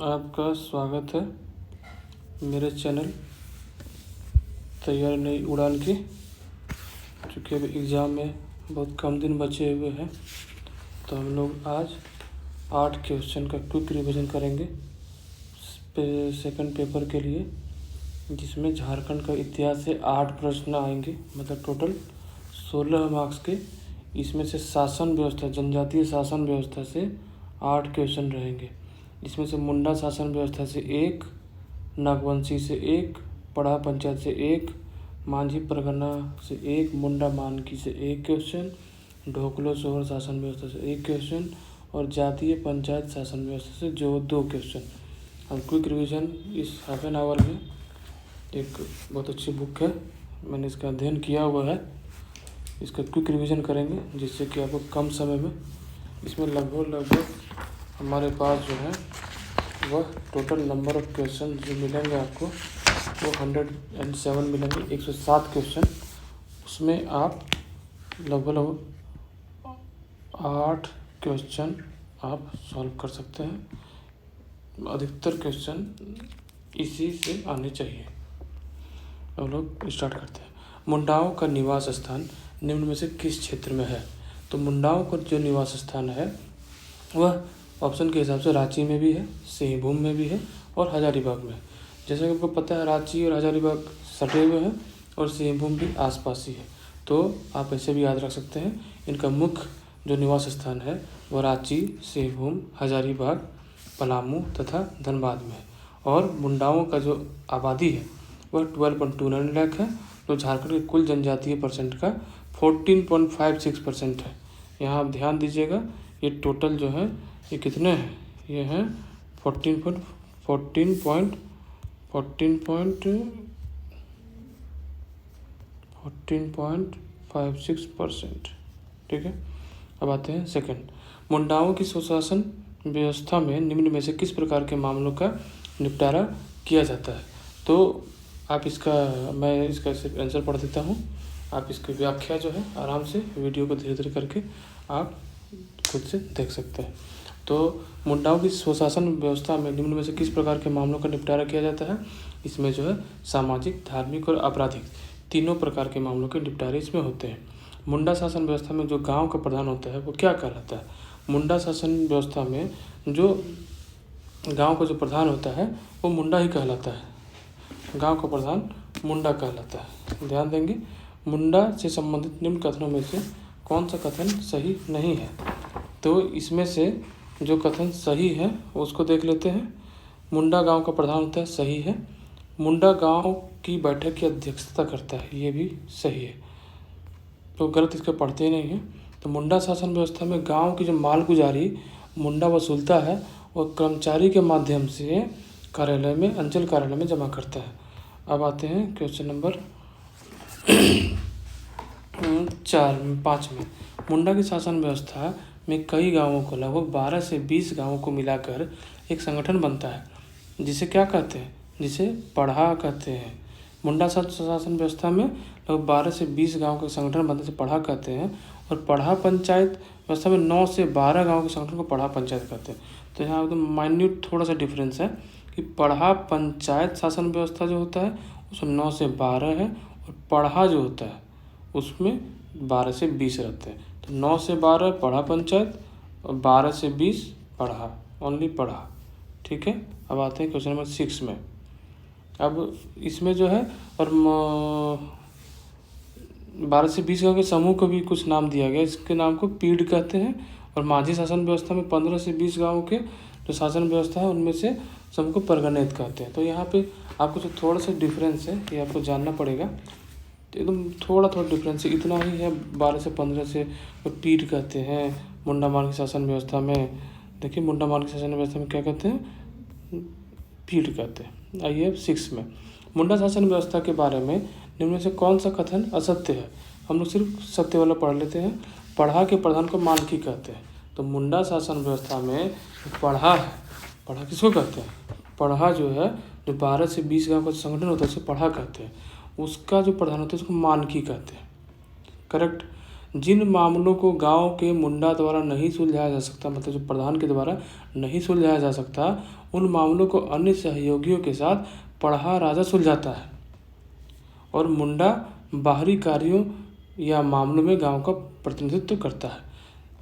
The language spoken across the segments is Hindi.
आपका स्वागत है मेरे चैनल तैयार नई उड़ान की। चूँकि अभी एग्ज़ाम में बहुत कम दिन बचे हुए हैं, तो हम लोग आज 8 क्वेश्चन का क्विक रिवीजन करेंगे सेकंड पेपर के लिए, जिसमें झारखंड का इतिहास से 8 प्रश्न आएंगे। मतलब टोटल 16 मार्क्स के। इसमें से शासन व्यवस्था, जनजातीय शासन व्यवस्था से 8 क्वेश्चन रहेंगे। इसमें से मुंडा शासन व्यवस्था से 1, नागवंशी से 1, पढ़ा पंचायत से 1, मांझी परगना से 1, मुंडा मानकी से 1 क्वेश्चन, ढोकलो सोहर शासन व्यवस्था से 1 क्वेश्चन और जातीय पंचायत शासन व्यवस्था से जो 2 क्वेश्चन। हम क्विक रिवीजन इस हाफ एन आवर में, एक बहुत अच्छी बुक है, मैंने इसका अध्ययन किया हुआ है, इसका क्विक रिवीजन करेंगे, जिससे कि आपको कम समय में इसमें लगभग हमारे पास जो है वह टोटल नंबर ऑफ क्वेश्चन जो मिलेंगे आपको वो 107 मिलेंगे। 107 क्वेश्चन, उसमें आप लगभग 8 क्वेश्चन आप सॉल्व कर सकते हैं। अधिकतर क्वेश्चन इसी से आने चाहिए। हम लोग स्टार्ट करते हैं। मुंडाओं का निवास स्थान निम्न में से किस क्षेत्र में है? तो मुंडाओं का जो निवास स्थान है वह ऑप्शन के हिसाब से रांची में भी है, सिंहभूम में भी है और हजारीबाग में। जैसा कि आपको पता है, रांची और हजारीबाग सटे हुए हैं और सिंहभूम भी आसपास ही है, तो आप ऐसे भी याद रख सकते हैं। इनका मुख्य जो निवास स्थान है वह रांची, सिंहभूम, हजारीबाग, पलामू तथा धनबाद में है। और मुंडाओं का जो आबादी है वह 12.29 लाख है, जो झारखंड के कुल जनजातीय परसेंट का 14.56% है। यहाँ आप ध्यान दीजिएगा, ये टोटल जो है ये कितने हैं? ये हैं 14.56%। ठीक है, अब आते हैं सेकंड। मुंडाओं की स्वशासन व्यवस्था में निम्न में से किस प्रकार के मामलों का निपटारा किया जाता है? तो आप मैं इसका सिर्फ आंसर पढ़ देता हूँ, आप इसकी व्याख्या जो है आराम से वीडियो को धीरे धीरे करके आप खुद से देख सकते हैं। तो मुंडाओं की स्वशासन व्यवस्था में निम्न में से किस प्रकार के मामलों का निपटारा किया जाता है? इसमें जो है सामाजिक, धार्मिक और आपराधिक तीनों प्रकार के मामलों के निपटारे इसमें होते हैं। मुंडा शासन व्यवस्था में जो गांव का प्रधान होता है वो क्या कहलाता है? मुंडा शासन व्यवस्था में जो गांव का जो प्रधान होता है वो मुंडा ही कहलाता है। गांव का प्रधान मुंडा कहलाता है। ध्यान देंगे, मुंडा से संबंधित निम्न कथनों में से कौन सा कथन सही नहीं है? तो इसमें से जो कथन सही है उसको देख लेते हैं। मुंडा गांव का प्रधान होता है, सही है। मुंडा गांव की बैठक की अध्यक्षता करता है, ये भी सही है। तो गलत इसको पढ़ते ही नहीं है। तो मुंडा शासन व्यवस्था में गांव की जो मालगुजारी मुंडा वसूलता है और कर्मचारी के माध्यम से कार्यालय में, अंचल कार्यालय में जमा करता है। अब आते हैं क्वेश्चन नंबर 5 में। मुंडा की शासन व्यवस्था में कई गांवों को, लगभग 12 से 20 गांवों को मिलाकर एक संगठन बनता है, जिसे क्या कहते हैं? जिसे पढ़ा कहते हैं। मुंडा शासन व्यवस्था में लगभग 12 से 20 गांवों का संगठन बनते से पढ़ा कहते हैं। और पढ़ा पंचायत व्यवस्था में 9 से 12 गाँव के संगठन को पढ़ा पंचायत कहते हैं। तो यहाँ एकदम माइन्यूट थोड़ा सा डिफरेंस है कि पढ़ा पंचायत शासन व्यवस्था जो होता है उसमें 9 से 12 है, और पढ़ा जो होता है उसमें 12 से 20 रहते हैं। तो 9 से 12 पढ़ा पंचायत और 12 से 20 पढ़ा, ओनली पढ़ा। ठीक है, अब आते हैं क्वेश्चन नंबर 6 में। अब इसमें जो है, और 12 से 20 गाँव के समूह को भी कुछ नाम दिया गया, इसके नाम को पीढ़ कहते हैं। और माझी शासन व्यवस्था में 15 से 20 गाँव के जो शासन व्यवस्था है उनमें से समूह को परगनेत कहते हैं। तो यहाँ पे आपको जो थोड़ा सा डिफरेंस है ये आपको जानना पड़ेगा। एकदम थोड़ा डिफरेंस है, इतना ही है। 12 से 15 से पीढ़ कहते हैं मुंडा मान की शासन व्यवस्था में। देखिए, मुंडा मान की शासन व्यवस्था में क्या कहते हैं? पीढ़ कहते हैं। आइए अब 6 में। मुंडा शासन व्यवस्था के बारे में निम्न में से कौन सा कथन असत्य है? हम लोग सिर्फ सत्य वाला पढ़ लेते हैं। पढ़ा के प्रधान को मानकी कहते हैं। तो मुंडा शासन व्यवस्था में पढ़ा है, पढ़ा किसको कहते हैं? पढ़ा जो है, जो 12 से 20 गाँव का संगठन होता है उसे पढ़ा कहते हैं। उसका जो प्रधान होता है उसको मानकी कहते हैं। करेक्ट। जिन मामलों को गांव के मुंडा द्वारा नहीं सुलझाया जा सकता, मतलब जो प्रधान के द्वारा नहीं सुलझाया जा सकता, उन मामलों को अन्य सहयोगियों के साथ पढ़ा राजा सुलझाता है और मुंडा बाहरी कार्यों या मामलों में गांव का प्रतिनिधित्व करता है।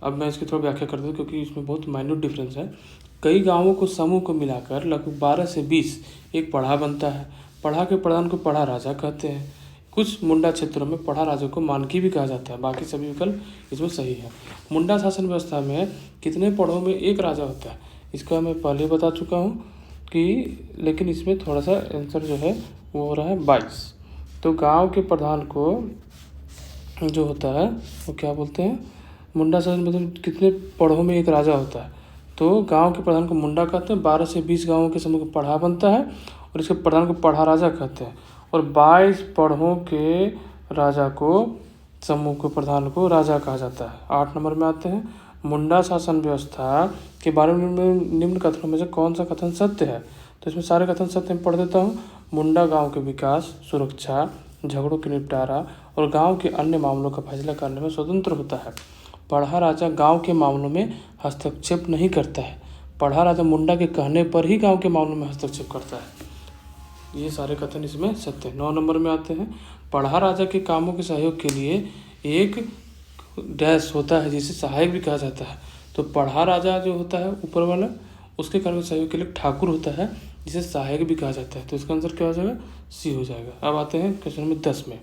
अब मैं इसकी थोड़ी व्याख्या करता हूँ क्योंकि इसमें बहुत माइन्यूट डिफरेंस है। कई गांवों को समूह को मिलाकर लगभग 12 से 20 एक पढ़ा बनता है। पढ़ा के प्रधान को पढ़ा राजा कहते हैं। कुछ मुंडा क्षेत्रों में पढ़ा राजा को मानकी भी कहा जाता है। बाकी सभी विकल्प इसमें सही है। मुंडा शासन व्यवस्था में कितने पढ़ों में एक राजा होता है, इसका मैं पहले बता चुका हूँ कि, लेकिन इसमें थोड़ा सा आंसर जो है वो हो रहा है 22। तो गांव के प्रधान को जो होता है वो क्या बोलते हैं, मुंडा शासन मतलब कितने पढ़ों में एक राजा होता है, तो गांव के प्रधान को मुंडा कहते हैं। 12 से 20 गांवों के समूह को पढ़ा बनता है और इसके प्रधान को पढ़ा राजा कहते हैं। और 22 पढ़ों के राजा को समूह के प्रधान को राजा कहा जाता है। 8 नंबर में आते हैं, मुंडा शासन व्यवस्था के बारे में निम्न कथनों में से कौन सा कथन सत्य है। तो इसमें सारे कथन सत्य में पढ़ देता हूँ। मुंडा गांव के विकास, सुरक्षा, झगड़ों के निपटारा और गांव के अन्य मामलों का फैसला करने में स्वतंत्र होता है। पढ़ा राजा गांव के मामलों में हस्तक्षेप नहीं करता है। पढ़ा राजा मुंडा के कहने पर ही गांव के मामलों में हस्तक्षेप करता है। ये सारे कथन इसमें सत्य। 9 नंबर में आते हैं, पढ़ा राजा के कामों के सहयोग के लिए एक डैश होता है जिसे सहायक भी कहा जाता है। तो पढ़ा राजा जो होता है ऊपर वाला, उसके कार्यों के सहयोग के लिए ठाकुर होता है जिसे सहायक भी कहा जाता है। तो इसका आंसर क्या हो जाएगा, सी हो जाएगा। अब आते हैं क्वेश्चन नंबर 10 में,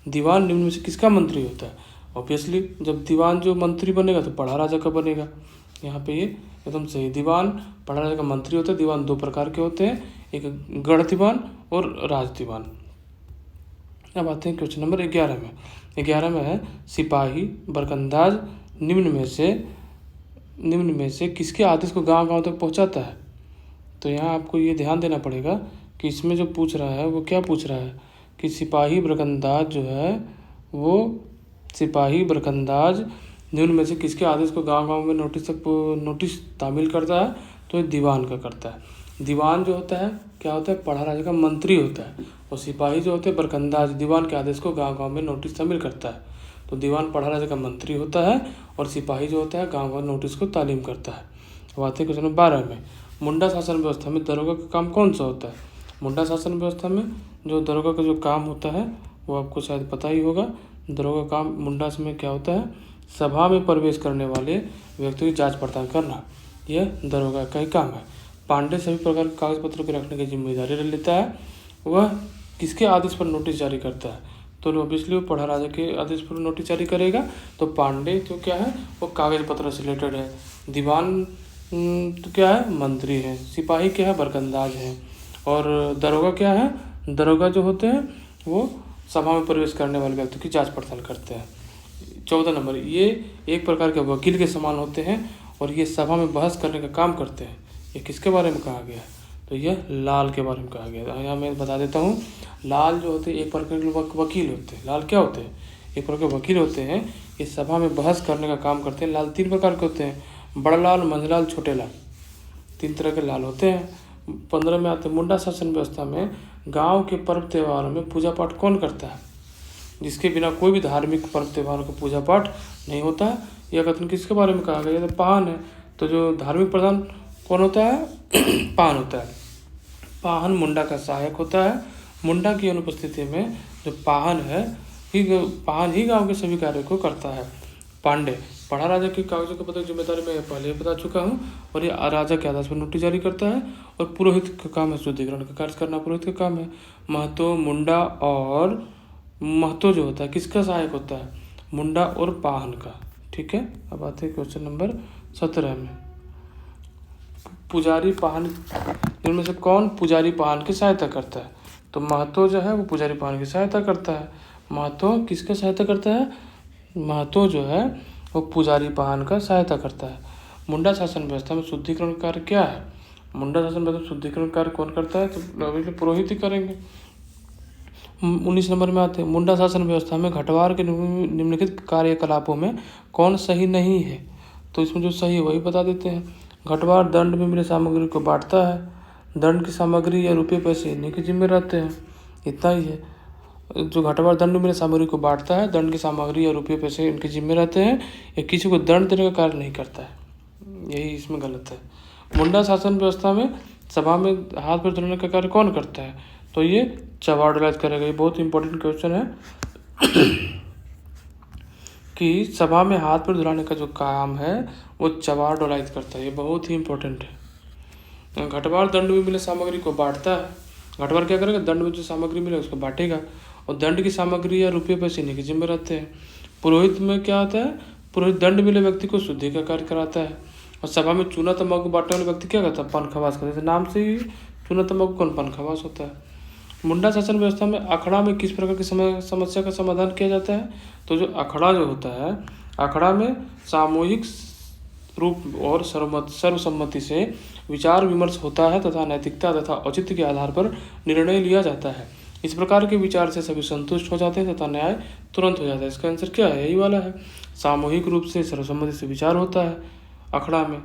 दीवान निम्न में से किसका मंत्री होता है। ऑब्वियसली जब दीवान जो मंत्री बनेगा तो पढ़ा राजा का बनेगा। यहाँ पे ये एकदम सही, दीवान पढ़ा राजा का मंत्री होता है। दीवान 2 प्रकार के होते हैं, एक गढ़ दीवान और राज दीवान। अब आते हैं क्वेश्चन नंबर 11 में। 11 में है, सिपाही बरकंदाज निम्न में से किसके आदेश को गांव गांव तक पहुंचाता है। तो यहाँ आपको ये ध्यान देना पड़ेगा कि इसमें जो पूछ रहा है वो क्या पूछ रहा है कि सिपाही बरकंदाज जो है वो सिपाही बरकंदाज निम्न में से किसके आदेश को गांव गांव में नोटिस तामील करता है। तो ये दीवान का करता है। दीवान जो होता है क्या होता है, पढ़ा राजा का मंत्री होता है। और सिपाही जो होते हैं बरकंदाज, दीवान के आदेश को गांव गांव में नोटिस तामील करता है। तो दीवान पढ़ा राजा का मंत्री होता है और सिपाही जो होता है गांव गांव नोटिस को तालीम करता है। अब आते हैं क्वेश्चन नंबर 12 में, मुंडा शासन व्यवस्था में दरोगा का काम कौन सा होता है। मुंडा शासन व्यवस्था में जो दरोगा का जो काम होता है वो आपको शायद पता ही होगा। दरोगा काम मुंडा में क्या होता है, सभा में प्रवेश करने वाले व्यक्तियों की जांच पड़ताल करना, यह दरोगा का ही काम है। पांडे सभी प्रकार के कागज पत्रों को रखने की जिम्मेदारी लेता है। वह किसके आदेश पर नोटिस जारी करता है। तो ऑब्वियसली वो पढ़ा राजा के आदेश पर नोटिस जारी करेगा। तो पांडे जो क्या है वो कागज पत्र से रिलेटेड है। दीवान तो क्या है, मंत्री है। सिपाही क्या है, बरकंदाज है। और दरोगा क्या है, दरोगा जो होते हैं वो सभा में प्रवेश करने वाले व्यक्ति की जांच पड़ताल करते हैं। 14 नंबर, ये एक प्रकार के वकील के समान होते हैं और ये सभा में बहस करने का काम करते हैं। ये किसके बारे में कहा गया है, तो यह लाल के बारे में कहा गया है। यहाँ मैं बता देता हूँ, लाल जो होते हैं एक प्रकार के वकील होते हैं। लाल क्या होते हैं, एक प्रकार के वकील होते हैं। ये सभा में बहस करने का काम करते हैं। लाल 3 प्रकार के होते हैं, बड़ा लाल, मंझलाल, छोटे लाल, 3 तरह के लाल होते हैं। 15 में आते हैं, मुंडा शासन व्यवस्था में गांव के पर्व त्योहारों में पूजा पाठ कौन करता है। जिसके बिना कोई भी धार्मिक पर्व त्योहारों का पूजा पाठ नहीं होता है। यह कथन किसके बारे में कहा गया, तो पाहन है। तो जो धार्मिक प्रधान कौन होता है, पाहन होता है। पाहन मुंडा का सहायक होता है। मुंडा की अनुपस्थिति में जो पाहन ही गांव के सभी कार्यों को करता है। पांडे पढ़ा राजा के कागजों के पत्र की जिम्मेदारी मैं पहले ही बता चुका हूँ और ये राजा के आदेश पर नोटिस जारी करता है। और पुरोहित का काम है शुद्धिकरण का कार्य करना, पुरोहित का काम है। महतो मुंडा और महतो जो होता है किसका सहायक होता है, मुंडा और पाहन का। ठीक है, अब आते हैं क्वेश्चन नंबर 17 में। पुजारी पाहन इनमें से कौन पुजारी पाहन की सहायता करता है। तो महतो जो है वो पुजारी पाहन की सहायता करता है। महतो किसका सहायता करता है, महतो जो है वो पुजारी पाहन का सहायता करता है। मुंडा शासन व्यवस्था में शुद्धिकरण कार्य क्या है, मुंडा शासन व्यवस्था में शुद्धिकरण कार्य कौन करता है, तो पुरोहित ही करेंगे। 19 नंबर में आते हैं, मुंडा शासन व्यवस्था में घटवार के निम्नलिखित कार्यकलापों में कौन सही नहीं है। तो इसमें जो सही है वही बता देते हैं। घटवार दंड में मिले सामग्री को बांटता है। दंड की सामग्री या रुपये पैसे इन्हीं के जिम्मे रहते हैं, इतना ही है। जो घटवार दंड मिले सामग्री को बांटता है, दंड की सामग्री या रुपये पैसे इनके जिम्मे रहते हैं, या किसी को दंड देने का कार्य नहीं करता है। यही इसमें गलत है। मुंडा शासन व्यवस्था में सभा में हाथ पैर धुलाने का कार्य कौन करता है? तो ये चवाड़ डोलायत करेगा। ये बहुत इंपॉर्टेंट क्वेश्चन है कि सभा में हाथ पैर धुलाने का जो काम है वो चवाड़ डोलायत करता है। ये बहुत ही इंपॉर्टेंट है। घटवार दंड में मिले सामग्री को बांटता है। घटवार क्या करेगा? दंड में जो सामग्री मिले उसको बांटेगा, और दंड की सामग्री या रुपये पैसे इन्हीं के जिम्मे रहते हैं। पुरोहित में क्या होता है? पुरोहित दंड मिले व्यक्ति को शुद्धि का कार्य कराता है। और सभा में चूना तंबाकू बांटने वाले व्यक्ति क्या करता है? पनखवास करता है। नाम से ही चूना तंबाकू कौन? पनखवास होता है। मुंडा शासन व्यवस्था में अखड़ा में किस प्रकार की समस्या का समाधान किया जाता है? तो जो अखड़ा जो होता है, अखड़ा में सामूहिक रूप और सर्वसम्मति से विचार विमर्श होता है तथा नैतिकता तथा औचित्य के आधार पर निर्णय लिया जाता है। इस प्रकार के विचार से सभी संतुष्ट हो जाते हैं तथा न्याय तुरंत हो जाता है। इसका आंसर क्या है? यही वाला है। सामूहिक रूप से सर्वसम्मति से विचार होता है अखड़ा में।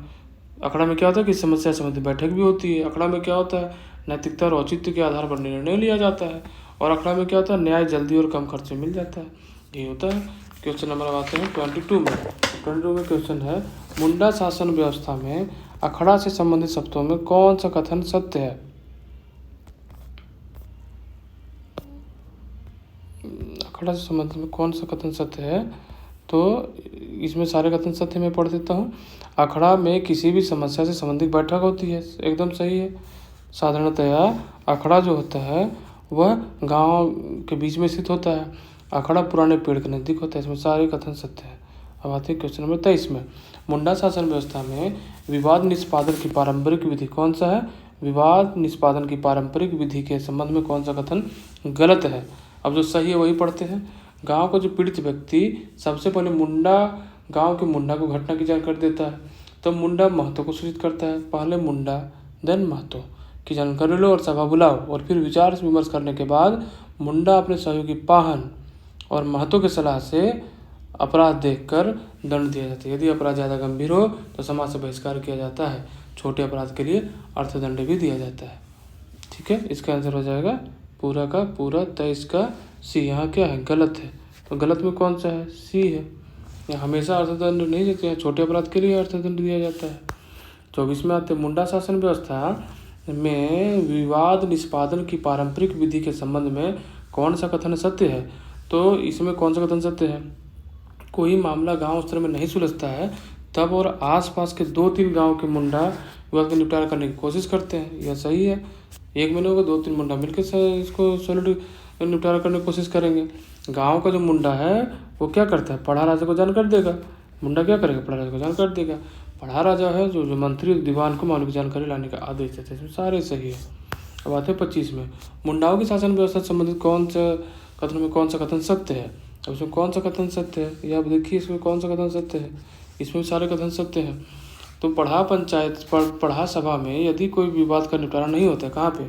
अखड़ा में क्या होता है कि समस्या संबंधी बैठक भी होती है। अखड़ा में क्या होता है? नैतिकता और औचित्य के आधार पर निर्णय लिया जाता है। और अखड़ा में क्या होता है? न्याय जल्दी और कम खर्च में मिल जाता है। ये होता है। क्वेश्चन नंबर आते हैं 22 में। 22 में क्वेश्चन है, मुंडा शासन व्यवस्था में अखड़ा से संबंधित शब्दों में कौन सा कथन सत्य है? अखड़ा से संबंधित में कौन सा कथन सत्य है? तो इसमें सारे कथन सत्य मैं पढ़ देता हूँ। अखड़ा में किसी भी समस्या से संबंधित बैठक होती है, एकदम सही है। साधारणतया अखड़ा जो होता है वह गांव के बीच में स्थित होता है। अखड़ा पुराने पेड़ के नज़दीक होता है। इसमें सारे कथन सत्य है। अब आते हैं क्वेश्चन नंबर 23 में। मुंडा शासन व्यवस्था में विवाद निष्पादन की पारंपरिक विधि कौन सा है? विवाद निष्पादन की पारंपरिक विधि के संबंध में कौन सा कथन गलत है? अब जो सही है वही पढ़ते हैं। गांव का जो पीड़ित व्यक्ति सबसे पहले गांव के मुंडा को घटना की जानकारी देता है, तब मुंडा महतो को सूचित करता है। पहले मुंडा देन महतो की जानकारी लो और सभा बुलाओ, और फिर विचार विमर्श करने के बाद मुंडा अपने सहयोगी पाहन और महतो की सलाह से अपराध देखकर दंड दिया जाता है। यदि अपराध ज़्यादा गंभीर हो तो समाज से बहिष्कार किया जाता है। छोटे अपराध के लिए अर्थदंड भी दिया जाता है। ठीक है, इसका आंसर हो जाएगा पूरा का पूरा 23 का सी। यहाँ क्या है? गलत है। तो गलत में कौन सा है? सी है। यहाँ हमेशा अर्थदंड नहीं देते हैं, छोटे अपराध के लिए अर्थदंड दिया जाता है। 24 में आते हैं, मुंडा शासन व्यवस्था में विवाद निष्पादन की पारंपरिक विधि के संबंध में कौन सा कथन सत्य है? तो इसमें कौन सा कथन सत्य है? कोई मामला गांव स्तर में नहीं सुलझता है तब और आसपास के 2-3 गांव के मुंडा विवाद का निपटारा करने की कोशिश करते हैं। यह सही है। एक महीने होगा 2-3 मुंडा मिलकर इसको निपटारा करने की कोशिश करेंगे। गांव का जो मुंडा है वो क्या करता है? पढ़ा राजा को जानकारी देगा। मुंडा क्या करेगा? पढ़ा राजा को जानकारी देगा। पढ़ा राजा है जो मंत्री दीवान को मामले की जानकारी लाने का आदेश देते हैं। इसमें सारे सही है। अब आते हैं 25 में। मुंडाओं की शासन व्यवस्था से संबंधित कौन सा कथन में कौन सा कथन सत्य है? अब इसमें कौन सा कथन सत्य है? ये आप देखिए, इसमें कौन सा कथन सत्य है? इसमें सारे कथन सत्य हैं। तो पढ़ा सभा में यदि कोई विवाद का निपटारा नहीं होता है, कहाँ पे?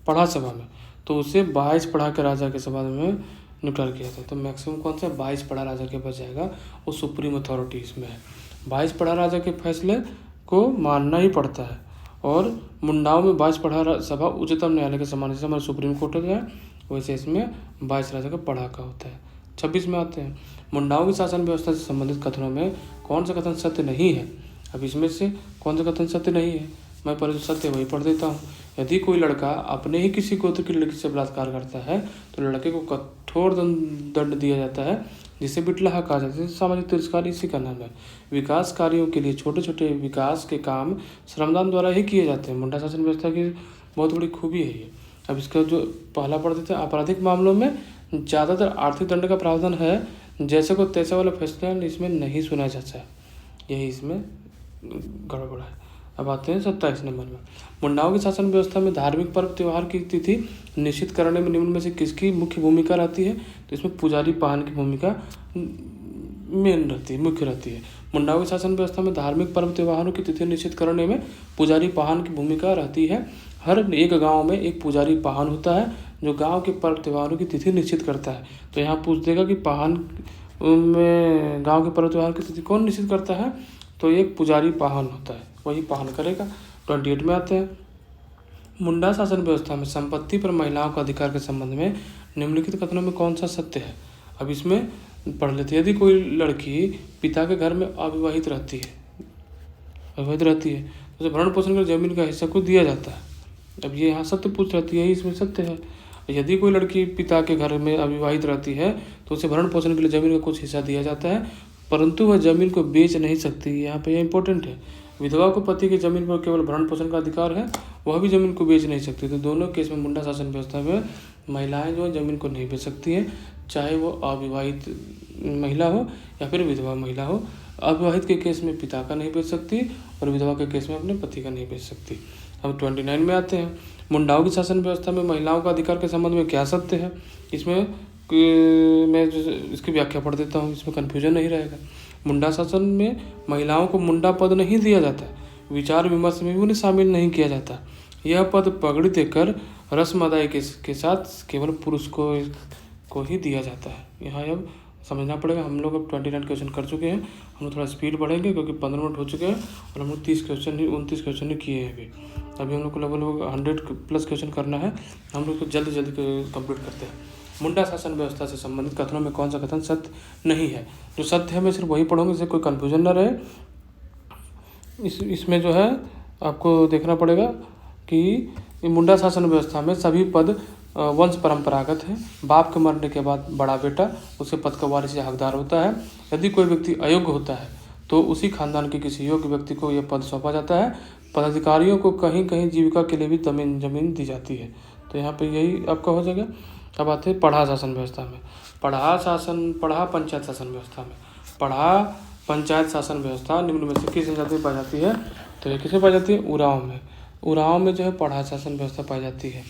पढ़ा सभा में, तो उसे 22 पढ़ा के राजा के सभा में निपटारा किया जाता है। तो मैक्सिमम कौन सा? 22 पढ़ा राजा के पास जाएगा, वो सुप्रीम अथॉरिटी इसमें है। 22 पढ़ा राजा के फैसले को मानना ही पड़ता है। और मुंडाओं में 22 पढ़ा सभा उच्चतम न्यायालय के समान, जैसे हमारे सुप्रीम कोर्ट होता है वैसे इसमें 22 राजा का पढ़ा का होता है। 26 में आते हैं, मुंडाओं की शासन व्यवस्था से संबंधित कथनों में कौन सा कथन सत्य नहीं है? अब इसमें से कौन सा कथन सत्य नहीं है? मैं पहले जो सत्य वही पढ़ देता हूँ। यदि कोई लड़का अपने ही किसी गोत्र की लड़की से बलात्कार करता है तो लड़के को कठोर दंड दिया जाता है, जिसे बिटलाहा कहा जाता है। सामाजिक तिरस्कार इसी का नाम है। विकास कार्यों के लिए छोटे छोटे विकास के काम श्रमदान द्वारा ही किए जाते हैं। मुंडा शासन व्यवस्था की बहुत बड़ी खूबी है ये। अब इसका जो पहला पढ़ देते हैं, आपराधिक मामलों में ज़्यादातर आर्थिक दंड का प्रावधान है, जैसे को तैसे वाला फैसला इसमें नहीं सुना जाता है। यही इसमें गड़बड़ है। अब आते हैं 27 नंबर में। मुंडाओं की शासन व्यवस्था में धार्मिक पर्व त्यौहार की तिथि निश्चित करने में निम्न में से किसकी मुख्य भूमिका रहती है? तो इसमें पुजारी पाहन की भूमिका मुख्य रहती है। मुंडाओं की शासन व्यवस्था में धार्मिक पर्व त्योहारों की तिथि निश्चित करने में पुजारी पाहन की भूमिका रहती है। हर एक गांव में एक पुजारी पाहन होता है जो गांव के पर्व त्योहारों की तिथि निश्चित करता है। तो यहाँ पूछ देगा कि पाहन में गांव के पर्व त्योहार की तिथि कौन निश्चित करता है? तो एक पुजारी पाहन होता है, वही पाहन करेगा। 28 में आते हैं, मुंडा शासन व्यवस्था में संपत्ति पर महिलाओं का अधिकार के संबंध में निम्नलिखित कथनों में कौन सा सत्य है। अब इसमें पढ़ लेते हैं। यदि कोई लड़की पिता के घर में अविवाहित रहती है तो उसे भरण पोषण कर जमीन का हिस्सा को दिया जाता है। अब ये यहाँ सत्य पूछ रहती है, इसमें सत्य है। यदि कोई लड़की पिता के घर में अविवाहित रहती है तो उसे भरण पोषण के लिए जमीन का कुछ हिस्सा दिया जाता है, परंतु वह जमीन को बेच नहीं सकती। यहाँ पे यह इंपॉर्टेंट है। विधवा को पति की जमीन पर केवल भरण पोषण का अधिकार है, वह भी जमीन को बेच नहीं सकती। तो दोनों केस में मुंडा शासन व्यवस्था में महिलाएं जो है जमीन को नहीं बेच सकती हैं, चाहे वो अविवाहित महिला हो या फिर विधवा महिला हो। अविवाहित के केस में पिता का नहीं बेच सकती और विधवा के केस में अपने पति का नहीं बेच सकती। अब 29 में आते हैं। मुंडाओं की शासन व्यवस्था में महिलाओं का अधिकार के संबंध में क्या सत्य है। इसमें मैं इसकी व्याख्या पढ़ देता हूँ, इसमें कन्फ्यूजन नहीं रहेगा। मुंडा शासन में महिलाओं को मुंडा पद नहीं दिया जाता, विचार विमर्श में भी उन्हें शामिल नहीं किया जाता। यह पद पगड़ी देकर रस्म अदाई के साथ केवल पुरुष को ही दिया जाता है। यहाँ अब समझना पड़ेगा। हम लोग अब 29 क्वेश्चन कर चुके हैं। हम लोग थोड़ा स्पीड बढ़ेंगे क्योंकि 15 मिनट हो चुके हैं और हम लोग 29 क्वेश्चन ही किए हैं अभी हम लोग को लगभग 100+ क्वेश्चन करना है। हम लोग को जल्दी कंप्लीट करते हैं। मुंडा शासन व्यवस्था से संबंधित कथनों में कौन सा कथन सत्य नहीं है। जो सत्य है मैं सिर्फ वही पढ़ूंगा, जिससे कोई कन्फ्यूजन ना रहे। इसमें जो है आपको देखना पड़ेगा कि मुंडा शासन व्यवस्था में सभी पद वंश परंपरागत है। बाप के मरने के बाद बड़ा बेटा उसके पद का वारिस या हकदार होता है। यदि कोई व्यक्ति अयोग्य होता है तो उसी खानदान के किसी योग्य व्यक्ति को यह पद सौंपा जाता है। पदाधिकारियों को कहीं कहीं जीविका के लिए भी जमीन दी जाती है। तो यहाँ पे यही आपका हो जाएगा। अब आते हैं पढ़ा शासन व्यवस्था में। पढ़ा पंचायत शासन व्यवस्था में। पढ़ा पंचायत शासन व्यवस्था निम्न में से किस जनजाति में पाई जाती है। तो ये किसमें पाई जाती है, उरांव में जो है पढ़ा शासन व्यवस्था पाई जाती है,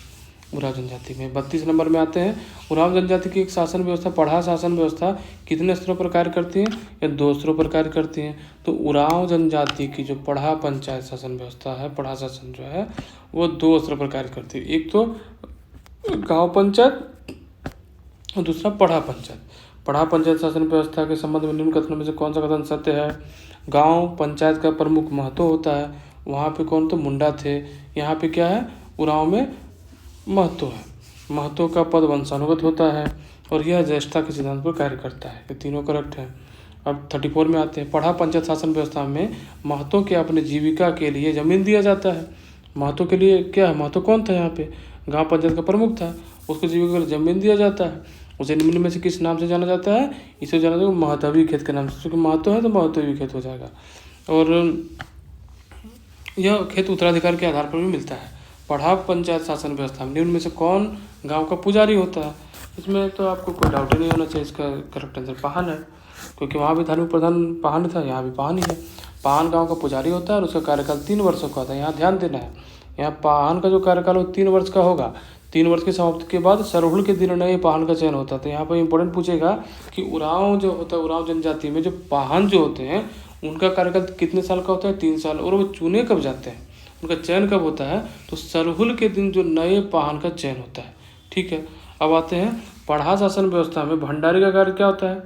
उरांव जनजाति में। 32 नंबर में आते हैं। उरांव जनजाति की एक शासन व्यवस्था पढ़ा शासन व्यवस्था कितने स्तरों पर कार्य करती है, या 2 स्तरों पर कार्य करती है। तो उरांव जनजाति की जो पढ़ा पंचायत शासन व्यवस्था है, पढ़ा शासन जो है वो 2 स्तरों पर कार्य करती है। एक तो गाँव पंचायत और दूसरा पढ़ा पंचायत। पढ़ा पंचायत शासन व्यवस्था के संबंध में निम्न कथनों में से कौन सा कथन सत्य है। गांव पंचायत का प्रमुख महत्व होता है। वहाँ पे कौन तो मुंडा थे, यहाँ पे क्या है, उरांव में महत्व है। महत्व का पद वंशानुगत होता है और यह ज्येष्ठता के सिद्धांत पर कार्य करता है। ये तीनों करेक्ट है। अब 34 में आते हैं। पढ़ा पंचायत शासन व्यवस्था में महत्व के अपने जीविका के लिए जमीन दिया जाता है। महत्व के लिए क्या है, महत्व कौन था यहाँ पे, गाँव पंचायत का प्रमुख था, उसको जीविका के लिए जमीन दिया जाता है। उसे निम्न में से किस नाम से जाना जाता है, इसे जाना जाता है महतवी खेत के नाम से। क्योंकि महत्व है तो महतवी खेत हो जाएगा। और यह खेत उत्तराधिकार के आधार पर भी मिलता है। पढ़ा पंचायत शासन व्यवस्था में निम्न में से कौन गांव का पुजारी होता है। इसमें तो आपको कोई डाउट ही नहीं होना चाहिए। इसका करेक्ट आंसर पाहन है, क्योंकि वहाँ भी धार्मिक प्रधान पाहन था, यहाँ भी पाहन ही है। पाहन गाँव का पुजारी होता है और उसका कार्यकाल 3 वर्षों का होता है। यहाँ ध्यान देना है, यहाँ पाहन का जो कार्यकाल वो 3 वर्ष का होगा। 3 वर्ष की समाप्ति के बाद सरहुल के दिन नए पाहन का चयन होता है। तो यहाँ पर इंपॉर्टेंट पूछेगा कि उरांव जो होता है, उरांव जनजाति में जो पाहन जो होते हैं उनका कार्यकाल कितने साल का होता है, 3 साल। और वो चुने कब जाते हैं, उनका चयन कब होता है, तो सरहुल के दिन जो नए पाहन का चयन होता है। ठीक है। अब आते हैं पढ़ा शासन व्यवस्था में भंडारी का कार्य क्या होता है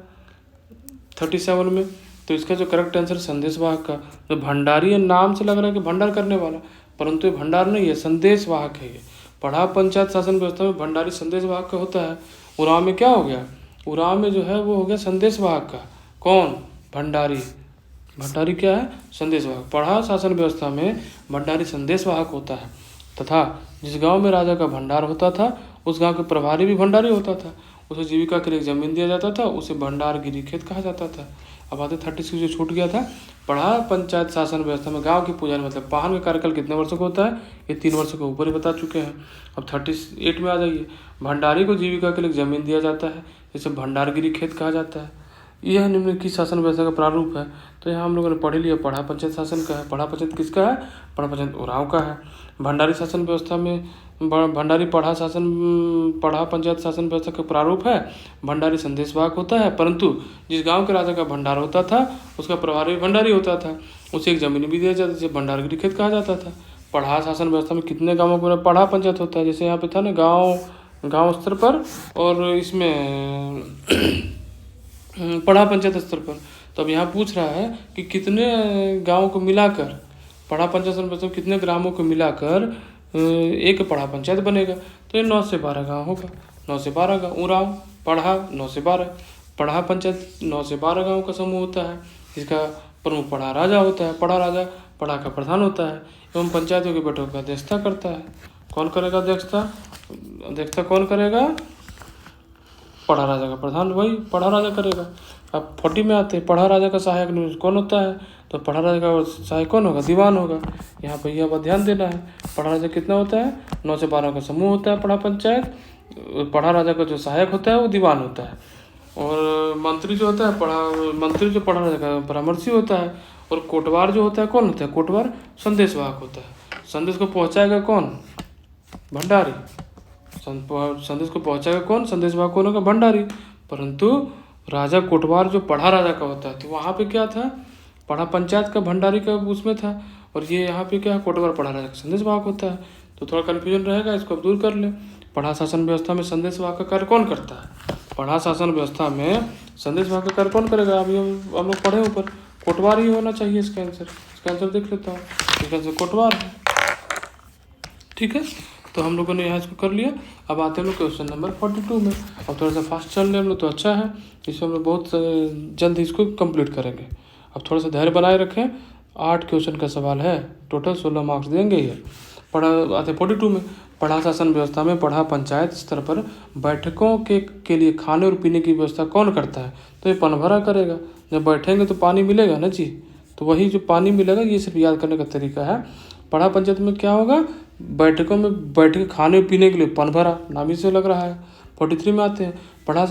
37 में। तो इसका जो करेक्ट आंसर संदेशवाहक का। तो भंडारी नाम से लग रहा है कि भंडार करने वाला, परंतु ये भंडार नहीं है, संदेशवाहक है ये। पढ़ा पंचायत शासन व्यवस्था में भंडारी संदेशवाहक का होता है। उरांव में क्या हो गया, उरांव में जो है वो हो गया संदेशवाहक का। कौन, भंडारी। भंडारी क्या है, संदेशवाहक। पढ़ा शासन व्यवस्था में भंडारी संदेशवाहक होता है। तथा जिस गांव में राजा का भंडार होता था उस गांव के प्रभारी भी भंडारी होता था। उसे जीविका के लिए जमीन दिया जाता था, उसे भंडारगिरी खेत कहा जाता था। अब आते 36 जो छूट गया था। पढ़ा पंचायत शासन व्यवस्था में गांव के पुजारी मतलब पाहन का कार्यकाल कितने वर्षों का होता है, ये 3 वर्षों के ऊपर ही बता चुके हैं। अब 38 में आ जाइए। भंडारी को जीविका के लिए जमीन दिया जाता है, जिसे भंडारगिरी खेत कहा जाता है। यह निम्न की शासन व्यवस्था का प्रारूप है। तो यहाँ हम लोगों ने पढ़ लिया पढ़ा पंचायत शासन का है। पढ़ा पंचायत किसका है, पढ़ा पंचायत उरांव का है। भंडारी शासन व्यवस्था में भंडारी पढ़ा पंचायत शासन व्यवस्था का प्रारूप है। भंडारी संदेशवाहक होता है, परंतु जिस गांव के राजा का भंडार होता था उसका प्रभारी भंडारी होता था, उसे एक जमीन भी दिया जाती थी, जिसे भंडारगिरी खेत कहा जाता था। पढ़ा शासन व्यवस्था में कितने गाँवों को पढ़ा पंचायत होता है, जैसे यहाँ पे था ना गाँव स्तर पर, और इसमें पढ़ा पंचायत स्तर पर। तो अब यहाँ पूछ रहा है कि कितने गाँव को मिलाकर पढ़ा पंचायत व्यवस्था कितने ग्रामों को मिलाकर एक पढ़ा पंचायत बनेगा। तो ये 9 से 12 गाँव होगा। 9 से 12 गाँव। उरांव पढ़ा 9 से 12। पढ़ा पंचायत 9 से 12 गाँव का समूह होता है, जिसका प्रमुख पढ़ा राजा होता है। पढ़ा राजा पढ़ा का प्रधान होता है एवं पंचायतों की बैठकों का अध्यक्षता करता है। कौन करेगा अध्यक्षता? अध्यक्षता कौन करेगा? पढ़ा राजा का प्रधान वही पढ़ा राजा करेगा। अब 40 में आते हैं, पढ़ा राजा का सहायक कौन होता है? तो पढ़ा राजा का सहायक कौन होगा? दीवान होगा। यहाँ पर यह बात ध्यान देना है। पढ़ा राजा कितना होता है? 9 से 12 का समूह होता है पढ़ा पंचायत। पढ़ा राजा का जो सहायक होता है वो दीवान होता है, और मंत्री जो होता है पढ़ा राजा का परामर्शी होता है। और कोटवार जो होता है कौन होता है? कोटवार संदेशवाहक होता है। संदेश को पहुँचाएगा कौन? भंडारी। संदेश को पहुँचाएगा कौन? संदेशवाहक कौन होगा? भंडारी। परंतु राजा कोटवार जो पढ़ा राजा का होता है, तो वहाँ पे क्या था? पढ़ा पंचायत का भंडारी का उसमें था, और ये यहाँ पे क्या है? कोटवार पढ़ा राजा का संदेशवाहक होता है। तो थोड़ा कन्फ्यूजन रहेगा, इसको अब दूर कर ले। पढ़ा शासन व्यवस्था में संदेशवाहक का कार्य कौन करता है? पढ़ा शासन व्यवस्था में संदेशवाहक का कार्य कौन करेगा? अभी हम लोग पढ़े ऊपर, कोटवार ही होना चाहिए इसका आंसर। इसका आंसर देख लेता हूँ, इसका आंसर कोटवार है। ठीक है, तो हम लोगों ने यहाँ इसको कर लिया। अब आते हैं हम लोग क्वेश्चन नंबर 42 में। अब थोड़ा सा फास्ट चल रहे हम लोग तो अच्छा है, इसमें हम लोग बहुत जल्द इसको कंप्लीट करेंगे। अब थोड़ा सा धैर्य बनाए रखें। 8 क्वेश्चन का सवाल है, टोटल 16 मार्क्स देंगे ये। आते 42 में। पढ़ा शासन व्यवस्था में पढ़ा पंचायत स्तर पर बैठकों के लिए खाने और पीने की व्यवस्था कौन करता है? तो ये पनभरा करेगा। जब बैठेंगे तो पानी मिलेगा ना जी, तो वही जो पानी मिलेगा ये सिर्फ याद करने का तरीका है। पढ़ा पंचायत में क्या होगा? बैठकों में बैठ के खाने पीने के लिए पनभरा, नाम ही से लग रहा है। 43 में आते हैं। पढ़ा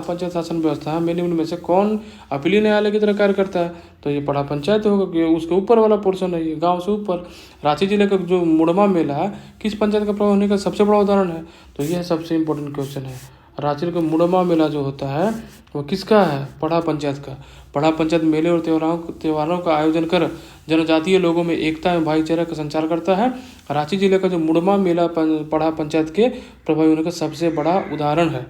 पंचायत शासन व्यवस्था में निम्न में से कौन अपीलीय न्यायालय की तरह कार्य करता है? तो ये पढ़ा पंचायत होगा, कि उसके ऊपर वाला पोर्शन है, ये गांव से ऊपर। रांची जिले का जो मुड़मा मेला किस पंचायत का प्रभाव होने का सबसे बड़ा उदाहरण है? तो यह सबसे इम्पोर्टेंट क्वेश्चन है। रांची का मुड़मा मेला जो होता है वो किसका है? पढ़ा पंचायत का। पढ़ा पंचायत मेले और त्योहारों का आयोजन कर जनजातीय लोगों में एकता एवं भाईचारा का संचार करता है। रांची जिले का जो मुड़मा मेला पढ़ा पंचायत के प्रभावी होने का सबसे बड़ा उदाहरण है।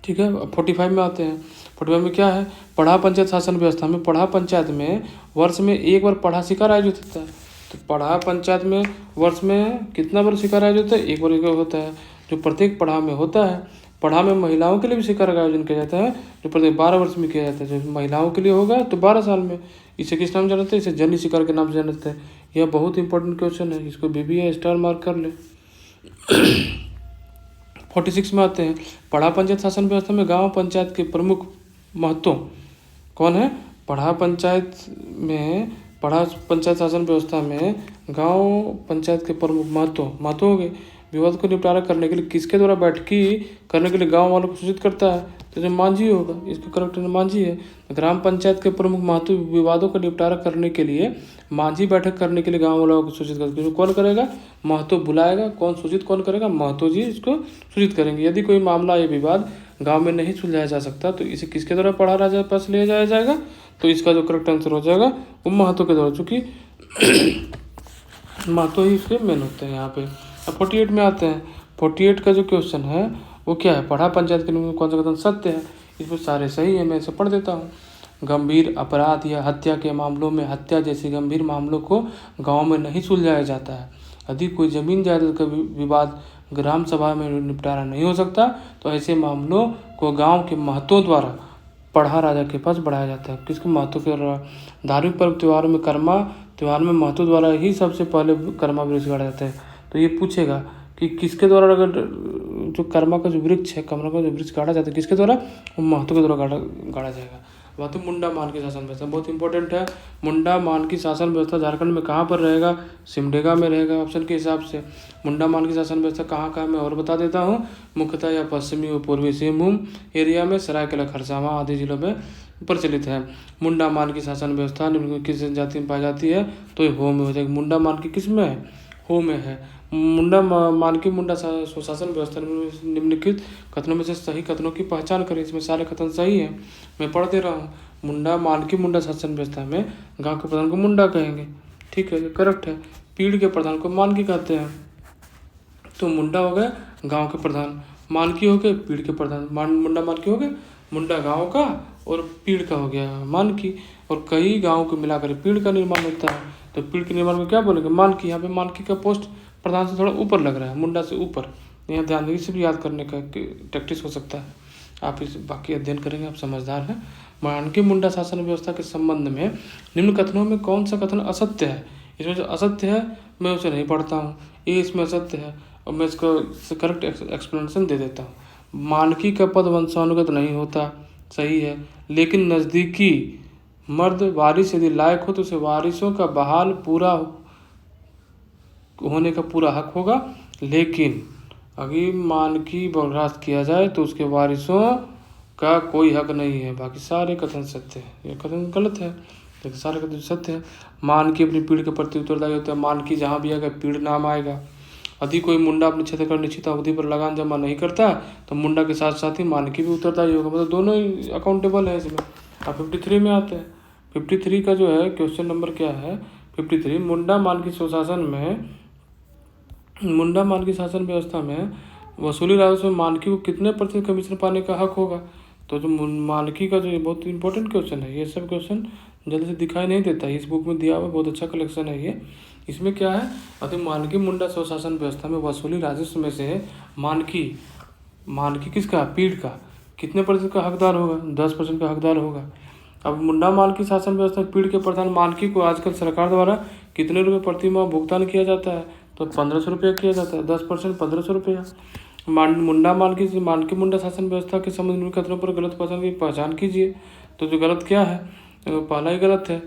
ठीक है, 45 में आते हैं। 45 में क्या है? पढ़ा पंचायत शासन व्यवस्था में पढ़ा पंचायत में वर्ष में एक बार पढ़ा शिकार आयोजित होता है। तो पढ़ा पंचायत में वर्ष में कितना बार शिकार आयोजित होता है? एक बार होता है, जो प्रत्येक पढ़ा में होता है। पढ़ा में महिलाओं के लिए भी शिकार का आयोजन किया जाता है, जो प्रत्येक 12 वर्ष में किया जाता है। जो महिलाओं के लिए होगा तो 12 साल में। इसे किस नाम जानते हैं? इसे जन्य शिकार के नाम से जानते हैं। यह बहुत इंपॉर्टेंट क्वेश्चन है, इसको BBA स्टार मार्क कर ले। 46 में आते हैं। पढ़ा पंचायत शासन व्यवस्था में गांव पंचायत के प्रमुख महत्व कौन है? पढ़ा पंचायत शासन व्यवस्था में गांव पंचायत के प्रमुख महत्व हो गए। विवाद को निपटारा करने के लिए किसके द्वारा बैठकी करने के लिए गांव वालों को सूचित करता है? तो जो मांझी होगा, इसका करेक्ट मांझी है। ग्राम पंचायत के प्रमुख महत्व विवादों का निपटारा करने के लिए मांझी बैठक करने के लिए गांव वालों को सूचित करता है। कौन करेगा? महतो बुलाएगा। कौन सूचित कौन करेगा? महतो जी इसको सूचित करेंगे। यदि कोई मामला या विवाद गांव में नहीं सुलझाया जा सकता तो इसे किसके द्वारा पढ़ा राजा के पास ले जाया जाएगा? तो इसका जो करेक्ट आंसर हो जाएगा वो महतो के द्वारा, चूँकि महतो ही इसके मेन होते हैं यहाँ पे। अब 48 में आते हैं। 48 का जो क्वेश्चन है वो क्या है? पढ़ा पंचायत के नियम में कौन सा कथन सत्य है? इसमें सारे सही है, मैं इसे पढ़ देता हूँ। गंभीर अपराध या हत्या के मामलों में हत्या जैसे गंभीर मामलों को गांव में नहीं सुलझाया जाता है। यदि कोई जमीन जायदाद का विवाद ग्राम सभा में निपटारा नहीं हो सकता तो ऐसे मामलों को गाँव के महतों द्वारा पढ़ा राजा के पास बढ़ाया जाता है। किसके? महत्व के द्वारा। धार्मिक पर्व त्योहारों में त्योहार में महत्व द्वारा ही सबसे पहले कर्मा वृक्ष गाड़ा जाता है। तो ये पूछेगा कि किसके द्वारा, अगर जो कर्मा का जो वृक्ष है, कर्मा का जो वृक्ष गाड़ा जाता है किसके द्वारा? वो महत्व के द्वारा गाड़ा जाएगा। बात है मुंडा मान की शासन व्यवस्था, बहुत इंपॉर्टेंट है। मुंडा मान की शासन व्यवस्था झारखंड में कहाँ पर रहेगा? सिमडेगा में रहेगा ऑप्शन के हिसाब से। मुंडा मान की शासन व्यवस्था कहाँ का है मैं और बता देता हूँ। मुख्यतः या पश्चिमी और पूर्वी सिंहभूम एरिया में, सरायकेला खरसावां आदि जिलों में प्रचलित है। मुंडा मान की शासन व्यवस्था किस जनजाति में पाई जाती है? तो ये हो में हो जाएगी। मुंडा मान की किस में है? हो में है। मुंडा स्वशासन व्यवस्था निम्नलिखित कथनों में से सही कथनों की पहचान करें। इसमें सारे कथन सही है, मैं पढ़ दे रहा हूँ। मुंडा शासन व्यवस्था में गांव के प्रधान को मुंडा कहेंगे। ठीक है, करेक्ट है। पीढ़ के प्रधान को मानकी कहते हैं। तो मुंडा हो गए गाँव के प्रधान, मानकी हो गए पीढ़ के प्रधान। मुंडा मानकी हो गए, मुंडा गाँव का और पीढ़ का हो गया मानकी। और कई गाँव को मिलाकर पीढ़ का निर्माण होता है। तो पीढ़ के निर्माण में क्या बोलेंगे? मानकी। यहाँ पे मानकी का पोस्ट प्रधान से थोड़ा ऊपर लग रहा है, मुंडा से ऊपर, यहाँ ध्यान देंगे, सिर्फ याद करने का प्रैक्टिस हो सकता है। आप इस बाकी अध्ययन करेंगे, आप समझदार हैं। मानकी मुंडा शासन व्यवस्था के संबंध में निम्न कथनों में कौन सा कथन असत्य है? इसमें जो असत्य है मैं उसे नहीं पढ़ता हूँ, ये इसमें असत्य है और मैं इसको करेक्ट एक्सप्लेनेशन दे देता हूँ। मानकी का पद वंशानुगत नहीं होता, सही है, लेकिन नज़दीकी मर्द वारिस यदि लायक हो तो उसे वारिसों का बहाल पूरा होने का पूरा हक होगा। लेकिन अगर मानकी बर्खास्त किया जाए तो उसके वारिसों का कोई हक नहीं है। बाकी सारे कथन सत्य है, ये कथन गलत है, लेकिन सारे कथन सत्य है। मानकी अपनी पीढ़ के प्रति उत्तरदायी होता है। मानकी जहाँ भी आएगा पीढ़ नाम आएगा। यदि कोई मुंडा अपने क्षेत्र का निश्चित अवधि पर लगान जमा नहीं करता तो मुंडा के साथ साथ ही मानकी भी उत्तरदायी होगा, मतलब दोनों ही अकाउंटेबल है इसमें। अब 53 में आते हैं। 53 का जो है क्वेश्चन नंबर क्या है? 53 मुंडा मानकी शासन व्यवस्था में वसूली राजस्व में मानकी को कितने प्रतिशत कमीशन पाने का हक होगा? तो जो मानकी का जो ये बहुत इंपॉर्टेंट क्वेश्चन है, ये सब क्वेश्चन जल्दी से दिखाई नहीं देता है। इस बुक में दिया हुआ बहुत अच्छा कलेक्शन है ये। इसमें क्या है, अति मानकी मुंडा स्वशासन व्यवस्था में वसूली राजस्व में से मानकी किसका? पीढ़ का कितने प्रतिशत का हकदार होगा? 10% का हकदार होगा। अब मुंडा मानकी शासन व्यवस्था में पीढ़ के प्रधान मानकी को आजकल सरकार द्वारा कितने रुपये प्रति माह भुगतान किया जाता है? तो 1500 रुपया किया जाता है। 10% 1500 रुपया। मुंडा मानकी मुंडा शासन व्यवस्था के संबंध में कथनों पर गलत पहचान कीजिए। तो जो गलत क्या है? पहला ही गलत है।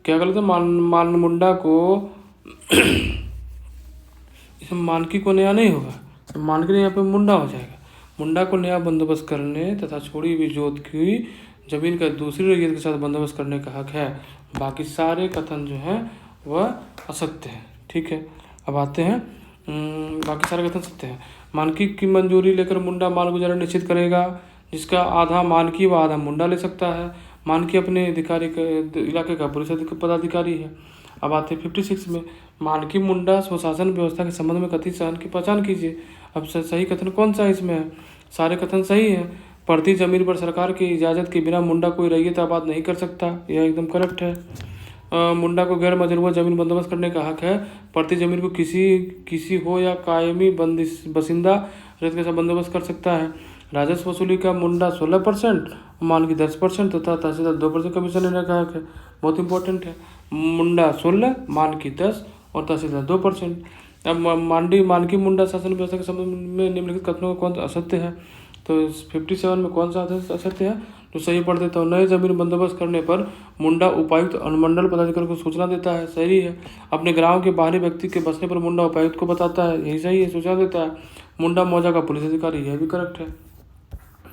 क्या गलत है? मुंडा को इसमें मानकी को नया नहीं होगा, तो मानकी यहाँ पे मुंडा हो जाएगा। मुंडा को नया बंदोबस्त करने तथा छोड़ी हुई जोत की जमीन का दूसरी रैयत के साथ बंदोबस्त करने का हक है। बाकी सारे कथन जो हैं वह असत्य है। ठीक है, अब आते हैं बाकी सारे कथन सत्य हैं। मानकी की मंजूरी लेकर मुंडा माल गुजारा निश्चित करेगा, जिसका आधा मानकी व आधा मुंडा ले सकता है। मानकी अपने इलाके का पुलिस पदाधिकारी है। अब आते हैं 56 में। मानकी मुंडा स्वशासन व्यवस्था के संबंध में कथित सहन की पहचान कीजिए। अब सही कथन कौन सा है इसमें? सारे कथन सही है। पड़ती जमीन पर सरकार की इजाज़त के बिना मुंडा कोई रैयत आबाद नहीं कर सकता, यह एकदम करेक्ट है। मुंडा को गैर मजरूआ जमीन बंदोबस्त करने का हक है। पड़ती जमीन को किसी हो या कायमी बसिंदा रैयत के साथ बंदोबस्त कर सकता है। राजस्व वसूली का मुंडा 16%, मानकी 10% तथा तहसीलदार 2% कमीशन लेने का हक है। बहुत इंपॉर्टेंट है। मुंडा 16, मानकी 10 और तहसीलदार 2%। अब मानकी मुंडा शासन व्यवस्था के संबंध में निम्नलिखित कथनों का कौन सा असत्य है? तो 57 में कौन सा असत्य है? तो सही पढ़ देता हूँ। नए जमीन बंदोबस्त करने पर मुंडा उपायुक्त अनुमंडल पदाधिकारी को सूचना देता है, सही है। अपने गांव के बाहरी व्यक्ति के बसने पर मुंडा उपायुक्त को बताता है, यही सही है, सूचना देता है। मुंडा मौजा का पुलिस अधिकारी, यह भी करेक्ट है।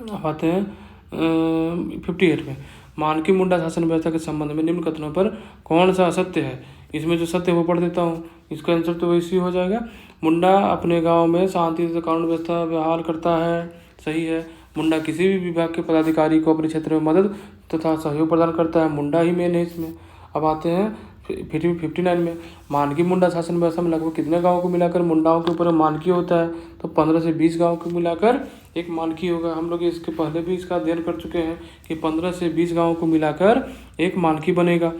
अब आते हैं 58 में। मानकी मुंडा शासन व्यवस्था के संबंध में निम्न कथनों पर कौन सा असत्य है? इसमें जो सत्य है वो पढ़ देता हूँ। इसका आंसर तो वैसे ही हो जाएगा। मुंडा अपने गांव में शांति तथा कानून व्यवस्था बहाल करता है, सही है। मुंडा किसी भी विभाग के पदाधिकारी को अपने क्षेत्र में मदद तथा सहयोग प्रदान करता है, मुंडा ही मेन है इसमें। अब आते हैं 59 में। मानकी मुंडा शासन व्यवस्था में लगभग कितने गाँव को मिलाकर मुंडाओं के ऊपर मानकी होता है? तो 15 से 20 गाँव को मिलाकर एक मानकी होगा। हम लोग इसके पहले भी इसका अध्ययन कर चुके हैं कि 15 से 20 गाँव को मिलाकर एक मानकी बनेगा,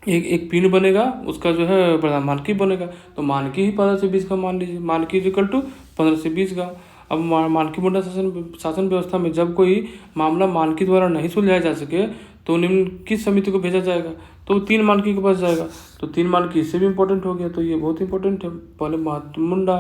एक पिन बनेगा, उसका जो है प्रधान मानकी बनेगा। तो मानकी ही 15 से 20 का मान लीजिए, मानकी इक्वल टू 15 से 20 गाँव। अब मानकी मुंडा शासन व्यवस्था में जब कोई मामला मानकी द्वारा नहीं सुलझाया जा सके तो निम्न किस समिति को भेजा जाएगा? तो 3 मानकी के पास जाएगा। तो 3 मानकी इससे भी इम्पोर्टेंट हो गया, तो ये बहुत इंपॉर्टेंट है। पहले मुंडा,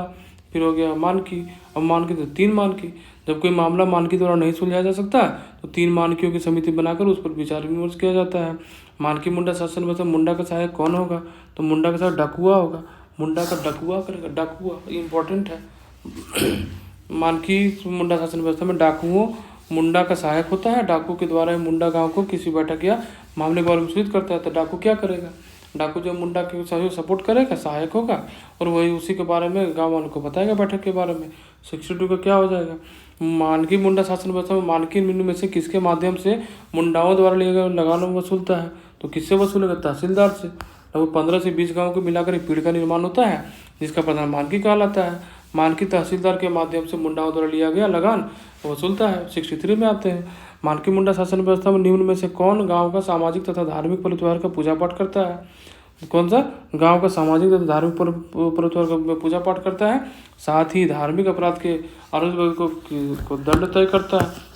फिर हो गया मानकी, अब मानकी तो 3 मानकी। जब कोई मामला मानकी द्वारा नहीं सुलझाया जा सकता तो 3 मानकियों की समिति बनाकर उस पर विचार विमर्श किया जाता है। मानकी मुंडा शासन व्यवस्था मुंडा का सहायक कौन होगा? तो मुंडा का सहायक डाकुआ होगा। मुंडा का डाकुआ करेगा, डाकुआ इंपॉर्टेंट है। मानकी मुंडा शासन व्यवस्था में डाकुओं मुंडा का सहायक होता है। डाकू के द्वारा मुंडा गांव को किसी बैठक या मामले के बारे में सूचित करता है। तो डाकू क्या करेगा? डाकू जो मुंडा के सहयोग सपोर्ट करेगा, सहायक होगा, और वही उसी के बारे में गाँव वालों को बताएगा बैठक के बारे में। 62 का क्या हो जाएगा? मानकी मुंडा शासन व्यवस्था में मानकी में से किसके माध्यम से मुंडाओं द्वारा लिए गए लगान वसूलता है? तो किससे वसूलेगा? तहसीलदार से। लगभग 15 से 20 गाँव को मिलाकर एक पीढ़ का निर्माण होता है, जिसका प्रधान मानकी कहलाता है। मानकी तहसीलदार के माध्यम से मुंडाओं द्वारा लिया गया लगान वसूलता है। 63 में आते हैं। मानकी मुंडा शासन व्यवस्था में निम्न में से कौन गांव का सामाजिक तथा धार्मिक पर्व त्योहार का पूजा पाठ करता है? कौन सा? गांव का सामाजिक तथा धार्मिक पुरस्कार में पूजा पाठ करता है, साथ ही धार्मिक अपराध के आरोपी को दंड तय करता है।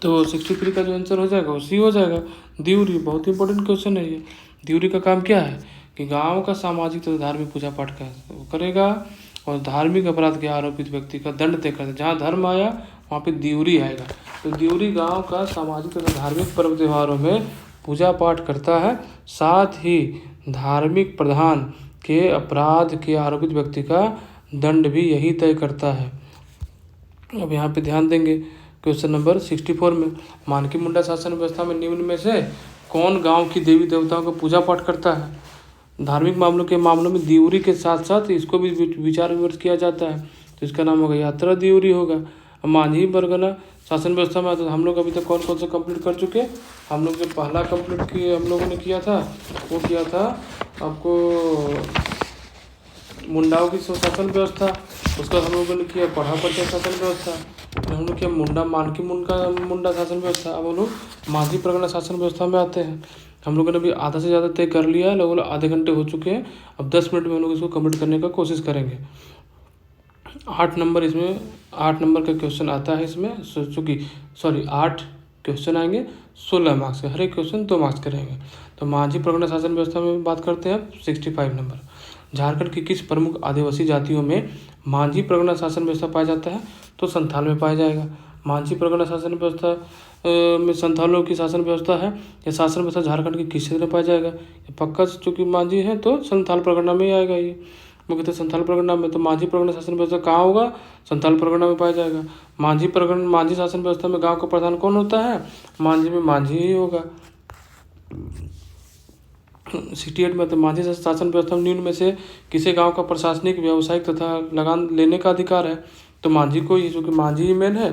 तो 63 का जो आंसर हो जाएगा वो सी हो जाएगा, द्विउरी। बहुत इंपॉर्टेंट क्वेश्चन है ये। द्विउरी का काम क्या है कि गांव का सामाजिक तथा धार्मिक पूजा पाठ करेगा और धार्मिक अपराध के आरोपित व्यक्ति का दंड तय करता है। जहाँ धर्म आया वहाँ पे द्विउरी आएगा। तो द्विउरी गांव का सामाजिक तथा धार्मिक पर्व त्योहारों में पूजा पाठ करता है, साथ ही धार्मिक प्रधान के अपराध के आरोपित व्यक्ति का दंड भी यही तय करता है। अब यहाँ पे ध्यान देंगे क्वेश्चन नंबर 64 में, मानकी मुंडा शासन व्यवस्था में निम्न में से कौन गांव की देवी देवताओं का पूजा पाठ करता है? धार्मिक मामलों में द्विउरी के साथ साथ इसको भी विचार विमर्श किया जाता है, तो इसका नाम होगा यात्रा द्विउरी होगा। मांझी परगना शासन व्यवस्था में आता है। हम लोग अभी तक कौन कौन सा कंप्लीट कर चुके हैं? हम लोग जो पहला कंप्लीट किया हम लोगों ने किया था वो किया था आपको मुंडाओं की शासन व्यवस्था, उसका हम लोगों ने किया पढ़ा पंचायत शासन व्यवस्था, फिर हम लोग किया मानकी मुंडा शासन व्यवस्था। अब हम लोग मांझी परगना शासन व्यवस्था में आते हैं। हम लोगों ने अभी आधा से ज़्यादा तय कर लिया है, लगभग आधे घंटे हो चुके हैं। अब 10 मिनट में हम लोग इसको कंप्लीट करने का कोशिश करेंगे। 8 नंबर इसमें 8 नंबर का क्वेश्चन आता है इसमें, चूँकि 8 क्वेश्चन आएंगे 16 मार्क्स के, हर एक क्वेश्चन 2 मार्क्स के रहेंगे। तो मांझी परगना शासन व्यवस्था में बात करते हैं 65 नंबर। झारखंड की किस प्रमुख आदिवासी जातियों में मांझी परगना शासन व्यवस्था पाया जाता है? तो संथाल में पाया जाएगा। मांझी परगना शासन व्यवस्था में संथालों की शासन व्यवस्था है। यह शासन व्यवस्था झारखंड के किस क्षेत्र में पाया जाएगा? पक्का चूँकि मांझी है तो संथाल परगना में ही आएगा ये, मुख्यतः संथाल परगना में। तो मांझी परगना शासन व्यवस्था कहाँ होगा? संथाल परगना में पाया जाएगा। मांझी शासन व्यवस्था में गाँव का प्रधान कौन होता है? मांझी में मांझी ही होगा। 68 में तो मांझी शासन व्यवस्था में निम्न में से किसे गांव का प्रशासनिक व्यावसायिक तथा लगान लेने का अधिकार है? तो मांझी को ही, क्योंकि मांझी ही मेन है,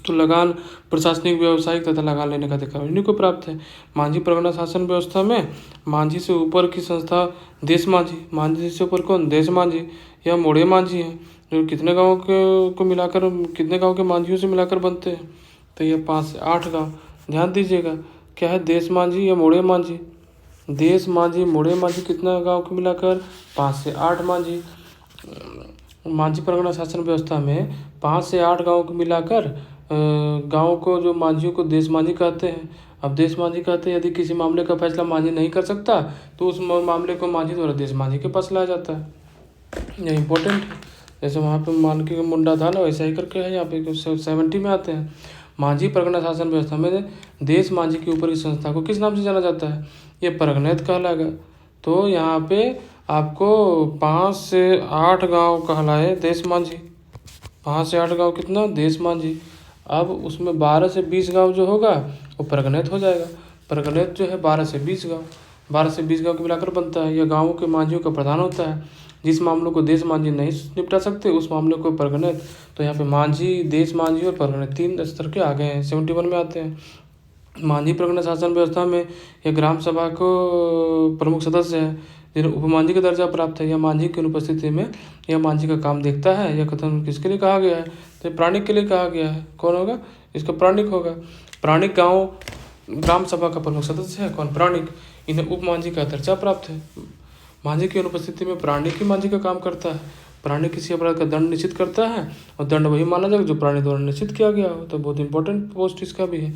तो लगान प्रशासनिक व्यावसायिक तथा लगान लेने का अधिकार इन्हीं को प्राप्त है। मांझी परगना शासन व्यवस्था में मांझी से ऊपर की संस्था देश मांझी, मांझी से ऊपर कौन? देश मांझी या मोड़े मांझी है, जो कितने गाँव को मिलाकर, कितने गाँव के मांझियों से मिलाकर बनते हैं? तो ये 5 से 8 गाँव। ध्यान दीजिएगा क्या है, देश मांझी या मोड़े मांझी? देश मांझी मोड़े मांझी कितना गांव को मिलाकर? 5 से 8 मांझी। मांझी परगना शासन व्यवस्था में 5 से 8 गांव को मिलाकर गांव को, जो मांझियों को देश मांझी कहते हैं। अब देश मांझी कहते हैं यदि किसी मामले का फैसला मांझी नहीं कर सकता तो उस मामले को मांझी द्वारा देश मांझी के पास लाया जाता है। यह इंपॉर्टेंट है। जैसे वहाँ पे मानकी मुंडा था ना, वैसा ही करके है यहाँ पे 70 में आते हैं। मांझी परगना शासन व्यवस्था में देश मांझी के ऊपर की संस्था को किस नाम से जाना जाता है? ये परगनेत कहलाएगा। तो यहाँ पे आपको 5 से 8 गांव कहलाए देश मांझी। 5 से 8 गांव कितना? देश मांझी। अब उसमें 12 से 20 गांव जो होगा वो परगनेत हो जाएगा। परगनेत जो है 12 से 20 गांव, 12 से 20 गांव के मिलाकर बनता है। यह गाँवों के मांझियों का प्रधान होता है। जिस मामलों को देश मांझी नहीं निपटा सकते उस मामले को परगनेत। तो यहाँ पे मांझी, देश मांझी और परगनेत 3 स्तर के आ गए हैं, 71 में आते हैं। मांझी परगना शासन व्यवस्था में यह ग्राम सभा को प्रमुख सदस्य है, जिन्हें उपमांझी का दर्जा प्राप्त है। यह मांझी की अनुपस्थिति में यह मांझी का काम देखता है। यह कथन किसके लिए कहा गया है? तो प्राणिक के लिए कहा गया है। कौन होगा? इसका प्राणिक होगा। प्राणिक गाँव ग्राम सभा का प्रमुख सदस्य है कौन? प्राणिक। इन्हें उपमांझी का दर्जा प्राप्त है। मांझी की अनुपस्थिति में प्राणिक ही मांझी का काम करता है। प्राणी किसी अपराध का दंड निश्चित करता है और दंड वही माना जाएगा जो प्राणी द्वारा निश्चित किया गया हो। तो बहुत इंपॉर्टेंट पोस्ट इसका भी है।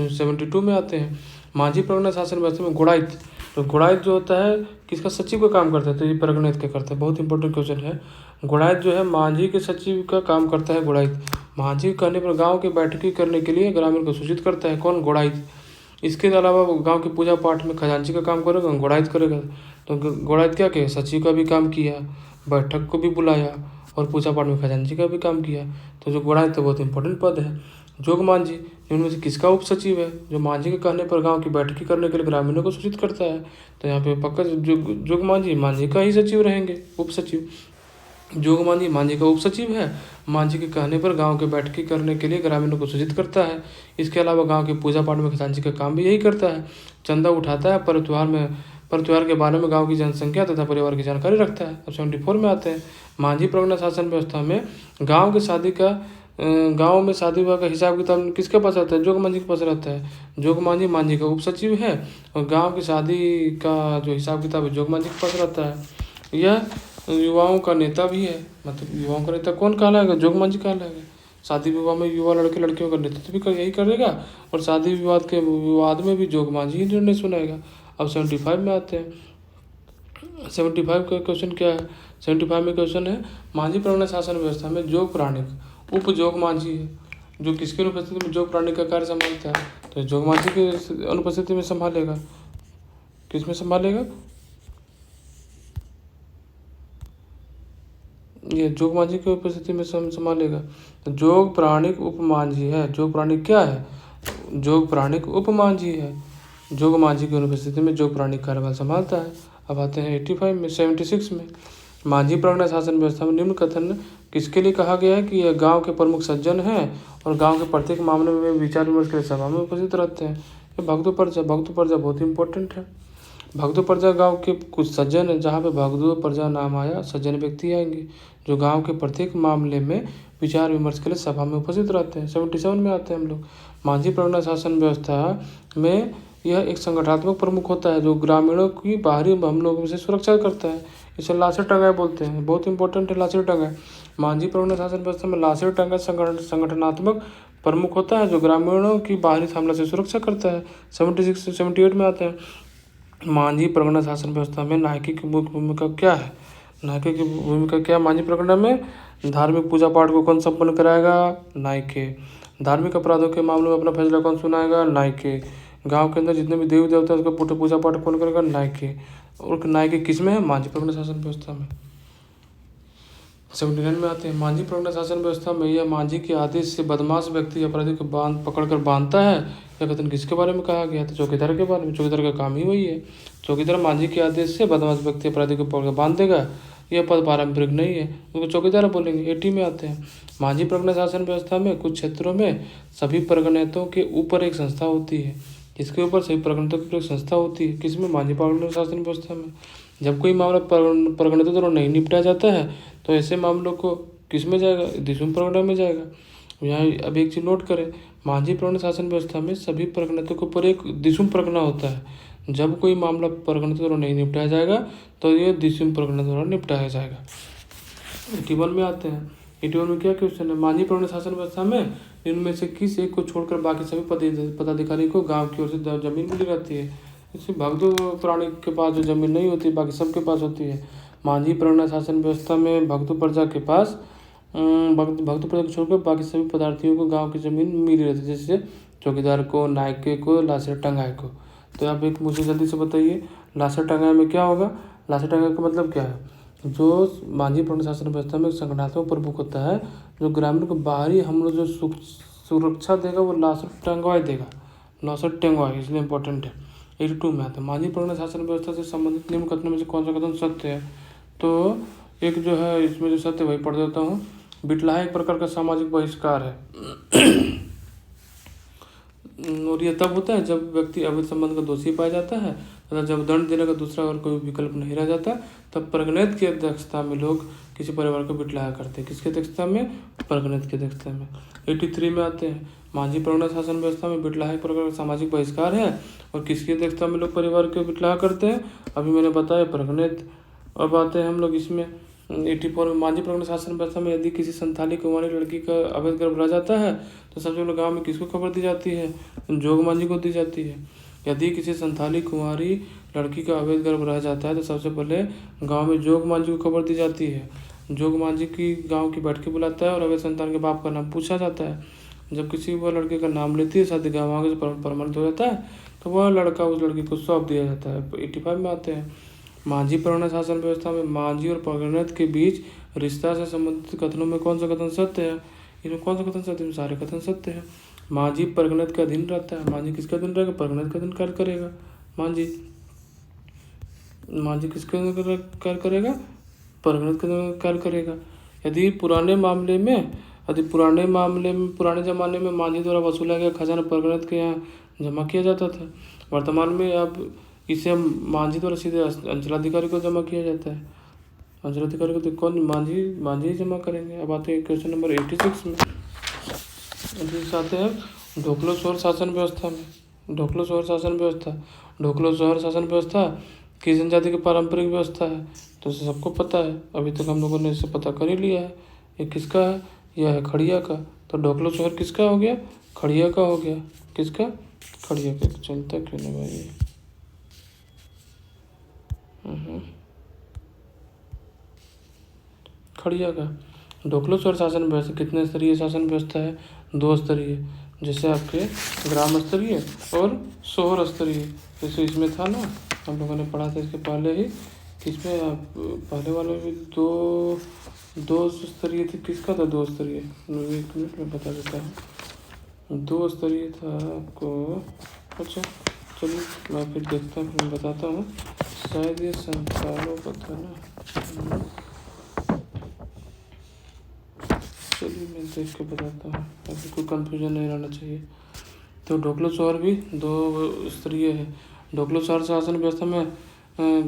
72 में आते हैं। मांझी परगना शासन व्यवस्था में गुड़ायत, तो गुड़ायत जो होता है किसका? सचिव का काम करता है। तो ये परगनेत का करता है। बहुत इंपॉर्टेंट क्वेश्चन है। गुड़ायत जो है मांझी के सचिव का काम करता है। गुड़ायत मांझी कहने पर गाँव की बैठकी करने के लिए ग्रामीण को सूचित करता है। कौन? गुड़ायत। इसके अलावा गांव के पूजा पाठ में खजांची का काम करेगा, गुड़ायत करेगा। तो गुड़ायत क्या किया? सचिव का भी काम किया, बैठक को भी बुलाया और पूजा पाठ में खजांची का भी काम किया। तो जो गुड़ायत तो बहुत इंपॉर्टेंट पद है। जोग मांझी इनमें से किसका उप सचिव है? जो मांझी के कहने पर गांव की बैठकी करने के लिए ग्रामीणों को सूचित करता है। तो यहाँ पे पक्का जोग मांझी मांझी का ही सचिव रहेंगे, उप सचिव। जोग मांझी मांझी का उप सचिव है। मांझी के कहने पर गांव की बैठकी करने के लिए ग्रामीणों को सूचित करता है। इसके अलावा गांव के पूजा पाठ में खजांची का काम भी यही करता है। चंदा उठाता है। पर त्योहार के बारे में गांव की जनसंख्या तथा परिवार की जानकारी रखता है। अब 74 में आते हैं। मांझी परगना शासन व्यवस्था में गांव की शादी का गांव में शादी विवाह का हिसाब किताब किसके पास रहता है? जोग मांझी के पास रहता है। जोग मांझी मांझी का उप सचिव है और गांव की शादी का जो हिसाब किताब है जोग मांझी के पास रहता है। यह युवाओं का नेता भी है, मतलब युवाओं का नेता कौन कहलाएगा? जोग मांझी कहलाएगा। शादी विवाह में युवा लड़के लड़कियों का नेतृत्व भी यही करेगा और शादी विवाद में भी जोग मांझी ही निर्णय सुनाएगा। अब 75 में आते हैं। 75 का क्वेश्चन क्या है? 75 में क्वेश्चन है, मांझी परगना शासन व्यवस्था में जोग प्राणिक उप जोग मांझी है जो किसकी अनुपस्थिति में जोग प्राणिक का कार्य संभालता है? तो जोग मांझी की अनुपस्थिति में संभालेगा। किस में संभालेगा? ये जोग मांझी की उपस्थिति में संभालेगा। तो जोग प्राणिक उप मांझी है। जोग प्राणिक क्या है? जोग प्राणिक उप मांझी है। जोग मांझी की अनुपस्थिति में जोग प्राणिक कार्यभार संभालता है। अब आते हैं 76 में, मांझी परगना शासन व्यवस्था में निम्न कथन किसके लिए कहा गया है कि यह गांव के प्रमुख सज्जन हैं और गांव के प्रत्येक मामले में विचार विमर्श के लिए सभा में उपस्थित रहते हैं? ये भगदू प्रजा बहुत इंपॉर्टेंट है। भगदू प्रजा गांव के कुछ सज्जन हैं, जहाँ पे भगदू प्रजा नाम आया सज्जन व्यक्ति आएंगे जो गांव के प्रत्येक मामले में विचार विमर्श के लिए सभा में उपस्थित रहते हैं। 77 में आते हैं हम लोग, मांझी परगना शासन व्यवस्था में यह एक संगठनात्मक प्रमुख होता है जो ग्रामीणों की बाहरी हमलों से सुरक्षा करता है। इसे लाशर टंगाई बोलते हैं। बहुत इंपॉर्टेंट है लाशर टंगाई। मांझी परगना शासन व्यवस्था में लाशर टंगाई संगठनात्मक प्रमुख होता है जो ग्रामीणों की बाहरी हमला से सुरक्षा करता है। 76 से 78 में आते हैं, मांझी परगना शासन व्यवस्था में नायकी की भूमिका क्या है? नायके की भूमिका क्या है मांझी परगना में? धार्मिक पूजा पाठ को कौन संपन्न कराएगा? नायके। धार्मिक अपराधों के मामलों में अपना फैसला कौन सुनाएगा? नायके। गांव के अंदर जितने भी देवी देवता है उसका पूजा पाठ कौन करेगा? नायके। और नायके किस में है? मांझी परगना शासन व्यवस्था में। 79 में आते हैं, मांझी परगना शासन व्यवस्था में यह मांझी के आदेश से बदमाश व्यक्ति अपराधी को पकड़कर बांधता है। यह कथन किसके बारे में कहा गया था? चौकीदार के बारे में। चौकीदार का काम ही वही है। चौकीदार मांझी के आदेश से बदमाश व्यक्ति अपराधी को पकड़कर बांध देगा। यह पद पारंपरिक नहीं है, उनको चौकीदार बोलेंगे। 80 में आते हैं, मांझी परगना शासन व्यवस्था में कुछ क्षेत्रों में सभी परगनेतों के ऊपर एक संस्था होती है। इसके ऊपर सभी परगनेतों की एक संस्था होती है। किसमें? मांझी परगना शासन व्यवस्था में। जब कोई मामला परगनेतों द्वारा नहीं निपटा जाता है तो ऐसे मामलों को किस में जाएगा? दिसुम परगना में जाएगा। यहाँ अब एक चीज़ नोट करें, मांझी परगना शासन व्यवस्था में सभी परगनेतों के ऊपर एक दिसुम परगना होता है। जब कोई मामला परगनेतों द्वारा नहीं निपटाया जाएगा तो ये दिसुम परगना द्वारा निपटाया जाएगा। 81 में आते हैं, 81 में क्या क्वेश्चन है? मांझी परगना शासन व्यवस्था में इनमें से किस एक को छोड़कर बाकी सभी पदाधिकारी को गाँव की ओर से जमीन मिली रहती है? इसी भगदू प्राणी के पास जो जमीन नहीं होती बाकी सबके पास होती है। मांझी परगना शासन व्यवस्था में भगदू प्रजा के पास भगदू प्रजा को छोड़कर बाकी सभी पदार्थियों को गांव की जमीन मिली रहती है, जैसे चौकीदार को, नायके को, लाशर टंगाई को। तो आप एक मुझे जल्दी से बताइए, लाशर टंगाई में क्या होगा? लाशर टंगाई का मतलब क्या है? जो मांझी परगना शासन व्यवस्था में संगठनात्मक प्रमुख होता है जो ग्रामीण को बाहरी हमलों जो सुरक्षा देगा वो लाशर टंगवाई देगा। लाशर टंगवाई इसलिए इंपॉर्टेंट है। 82 में आता है, मांझी परगना शासन व्यवस्था से संबंधित निम्न कथनों में से कौन सा कथन सत्य है? तो एक जो है इसमें जो सत्य वही पढ़ देता हूँ। बिटलाहा एक प्रकार का सामाजिक बहिष्कार है और यह तब होता है जब व्यक्ति अवैध संबंध का दोषी पाया जाता है तथा जब दंड देने का दूसरा और कोई विकल्प नहीं रह जाता तब परगनेत की अध्यक्षता में लोग किसी परिवार को बिटलाहा करते हैं। किसकी अध्यक्षता में? परगनेत की अध्यक्षता में। 83 में आते हैं, मांझी परगना शासन व्यवस्था में बिटलाहा एक प्रकार का सामाजिक बहिष्कार है और किसकी अध्यक्षता में लोग परिवार को बिटलाहा करते हैं? अभी मैंने बताया परगनेत। अब आते हैं हम लोग इसमें 84 में, मांझी परगना शासन व्यवस्था में यदि किसी संथाली कुंवारी लड़की का अवैध गर्भ रह जाता है तो सबसे पहले गाँव में किसको खबर दी जाती है? जोग मांझी को दी जाती है। यदि किसी संथाली कुंवारी लड़की का अवैध गर्भ रह जाता है तो सबसे पहले गांव में जोग मांझी को खबर दी जाती है। जोग मांझी की गांव की बैठकें बुलाता है और अवैध संतान के बाप का नाम पूछा जाता है। जब किसी वह लड़के का नाम लेती है शादी गाँव से प्रमाणित हो जाता है तो वह लड़का उस लड़की को सौंप दिया जाता है। 85 में आते हैं, मांझी परगना शासन व्यवस्था में मांझी और परगनेत के बीच रिश्ता से संबंधित कथनों में कौन सा कथन सत्य है? इनमें कौन सा कथन सत्य है? सारे कथन सत्य है। मांझी परगनेत का अधीन रहता है। मांझी किसका अधीन रहेगा? परगनेत का अधीन कार्य करेगा। मांझी किसके अंदर कार्य करेगा? परगनेत का कार्य करेगा। यदि पुराने ज़माने में मांझी द्वारा वसूला गया खजाना परगनेत के यहाँ जमा किया जाता था। वर्तमान में अब इसे मांझी द्वारा सीधे अंचलाधिकारी को जमा किया जाता है। अंचलाधिकारी को तो कौन? मांझी जमा करेंगे। अब आते हैं क्वेश्चन नंबर 86 में। जिसे आते हैं ढोकलो-शोर शासन व्यवस्था में। ढोकलो-शोर शासन व्यवस्था, ढोकलो-शोर शासन व्यवस्था किस जनजाति की पारंपरिक व्यवस्था है? तो इसे सबको पता है, अभी तक हम लोगों ने इसे पता कर ही लिया है। ये किसका है? यह है खड़िया का। तो ढोकलो-शोर किसका हो गया? खड़िया का हो गया। किसका? खड़िया का। चलता क्यों नहीं भाई? खड़िया का। ढोकलो-शोर शासन व्यवस्था कितने स्तरीय शासन व्यवस्था है? 2 स्तरीय, जैसे आपके ग्राम स्तरीय और शोहर स्तरीय। जैसे इसमें था ना, हम लोगों ने पढ़ा था इसके पहले ही, किसमें आप पहले वाले में भी दो स्तरीय थे। किसका था 2 स्तरीय? 1 मिनट में बता देता हूँ। 2 स्तरीय था आपको। अच्छा चलिए मैं फिर देखता हूँ, फिर बताता हूँ। शायद ये संतालों का था ना। चलिए मैं देख के बताता हूँ, ताकि कोई कन्फ्यूजन नहीं रहना चाहिए। तो ढोकलो-शोर भी 2 स्तरीय है। ढोकलो-शोर शासन व्यवस्था में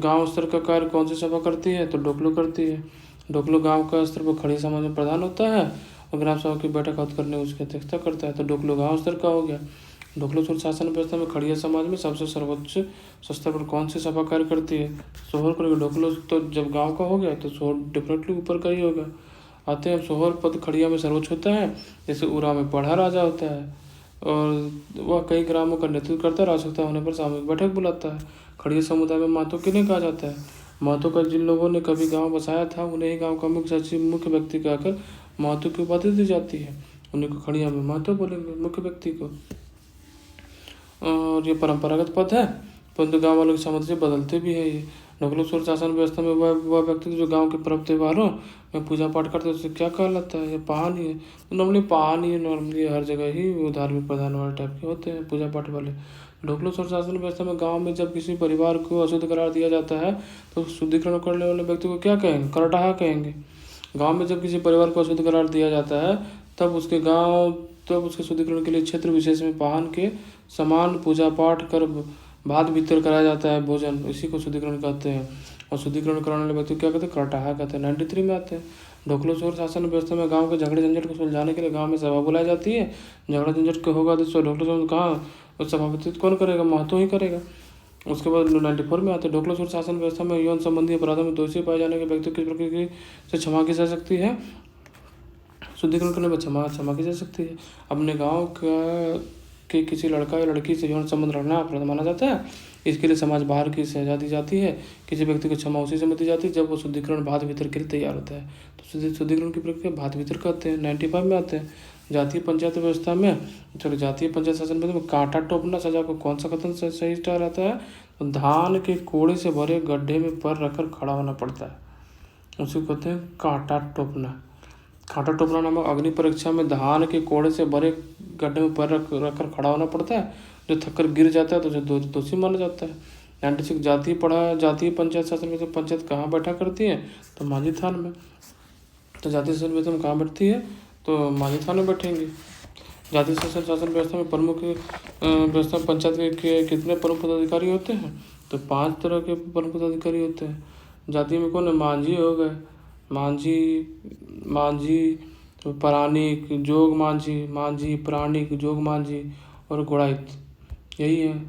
गांव स्तर का कार्य कौन सी सभा करती है? तो ढोकलो करती है। ढोकलो गांव का स्तर पर खड़ी समाज में प्रधान होता है और ग्राम सभा की बैठक हद करने उसकी अध्यक्षता करता है। तो ढोकलो गांव स्तर का हो गया। ढोकलो-शोर शासन व्यवस्था में खड़िया समाज में सबसे सर्वोच्च स्तर पर कौन सी सभा कार्य करती है? शोहर करेगा। ढोकलो तो जब गाँव का हो गया तो शोहर डेफिनेटली ऊपर का ही होगा। आते हैं शोहर पद खड़िया में सर्वोच्च होता है। जैसे उरा में पढ़ा राजा होता है और वह कई ग्रामों का नेतृत्व करता है। आवश्यकता होने पर सामूहिक बैठक बुलाता है। खड़िया समुदाय में महतो किन्हें कहा जाता है? महतो का जिन लोगों ने कभी गांव बसाया था उन्हें ही गांव का मुख्य सचिव, मुख्य व्यक्ति कहकर महतो की उपाधि दी जाती है। उन्हीं को खड़िया में महतो बोलेंगे, मुख्य व्यक्ति को। और ये परंपरागत पद है, परंतु गाँव वालों की सहमति से बदलते भी है ये। ढोकलो-शोर शासन व्यवस्था में वह व्यक्ति जो गांव के पर्व त्योहारों में पूजा पाठ करते हैं उसे क्या कहलाता है? ये पाहन ही है। तो नॉर्मली हर जगह ही वो धार्मिक प्रधान वाले टाइप के होते हैं, पूजा पाठ वाले। ढोकलो-शोर शासन व्यवस्था में गांव में जब किसी परिवार को अशुद्ध करार दिया जाता है तो शुद्धिकरण करने वाले व्यक्ति को क्या कहेंगे? करटाहा कहेंगे। गाँव में जब किसी परिवार को अशुद्ध करार दिया जाता है तब उसके शुद्धिकरण के लिए क्षेत्र विशेष में पाहन के समान पूजा पाठ कर भात भीतर कराया जाता है भोजन, इसी को शुद्धिकरण कहते हैं। और शुद्धिकरण कराने वाले व्यक्ति क्या कहते हैं? करटाहा कहते हैं। 93 में आते हैं। ढोकलो-शोर शासन व्यवस्था में गांव के झगड़े झंझट को सुलझाने के लिए गांव में सभा बुलाई जाती है। झगड़ा झंझट होगा तो ढोकलो-शोर कहाँ सभापतित्व कौन करेगा? महतो ही करेगा। उसके बाद 94 में आते हैं। ढोकलो-शोर शासन व्यवस्था में यौन संबंधी अपराधों में दोषी पाए जाने के व्यक्ति किस प्रकार से क्षमा की जा सकती है? शुद्धिकरण करने में क्षमा की जा सकती है। अपने गाँव के किसी लड़का या लड़की से यौन संबंध रखना अपराध माना जाता है। इसके लिए समाज बाहर की सजा दी जाती है। किसी व्यक्ति को क्षमा उसी समय दी जाती है जब वो शुद्धिकरण भात भीतर के लिए तैयार होता है। तो शुद्धिकरण की प्रक्रिया भात भीतर कहते हैं। 95 में आते हैं। जातीय पंचायत व्यवस्था में जातीय पंचायत शासन व्यवस्था में कांटा टोपना सजा को कौन सा कथन सही ठहराता है? तो धान के कोड़े से भरे गड्ढे में पैर रखकर खड़ा होना पड़ता है, उसी को कहते हैं कांटा टोपना। कांटा टोपना नामक अग्नि परीक्षा में धान के कोड़े से भरे गड्ढे में पैर रखकर खड़ा होना पड़ता है। जो थककर गिर जाता है तो उसे दोषी माना जाता है। 96 जातीय पंचायत शासन में पंचायत कहाँ बैठा करती है? तो माझी थान में। तो जातीय शासन व्यवस्था में कहाँ बैठती है? तो माझी थान में बैठेंगे। जातीय शासन व्यवस्था में प्रमुख व्यवस्था पंचायत के कितने प्रमुख पदाधिकारी होते हैं? तो 5 तरह के प्रमुख पदाधिकारी होते हैं। जाति में कौन है? मांझी हो गए, मांझी परानिक, जोग मांझी परानिक, जोग मांझी और गुड़ाइत, यही है।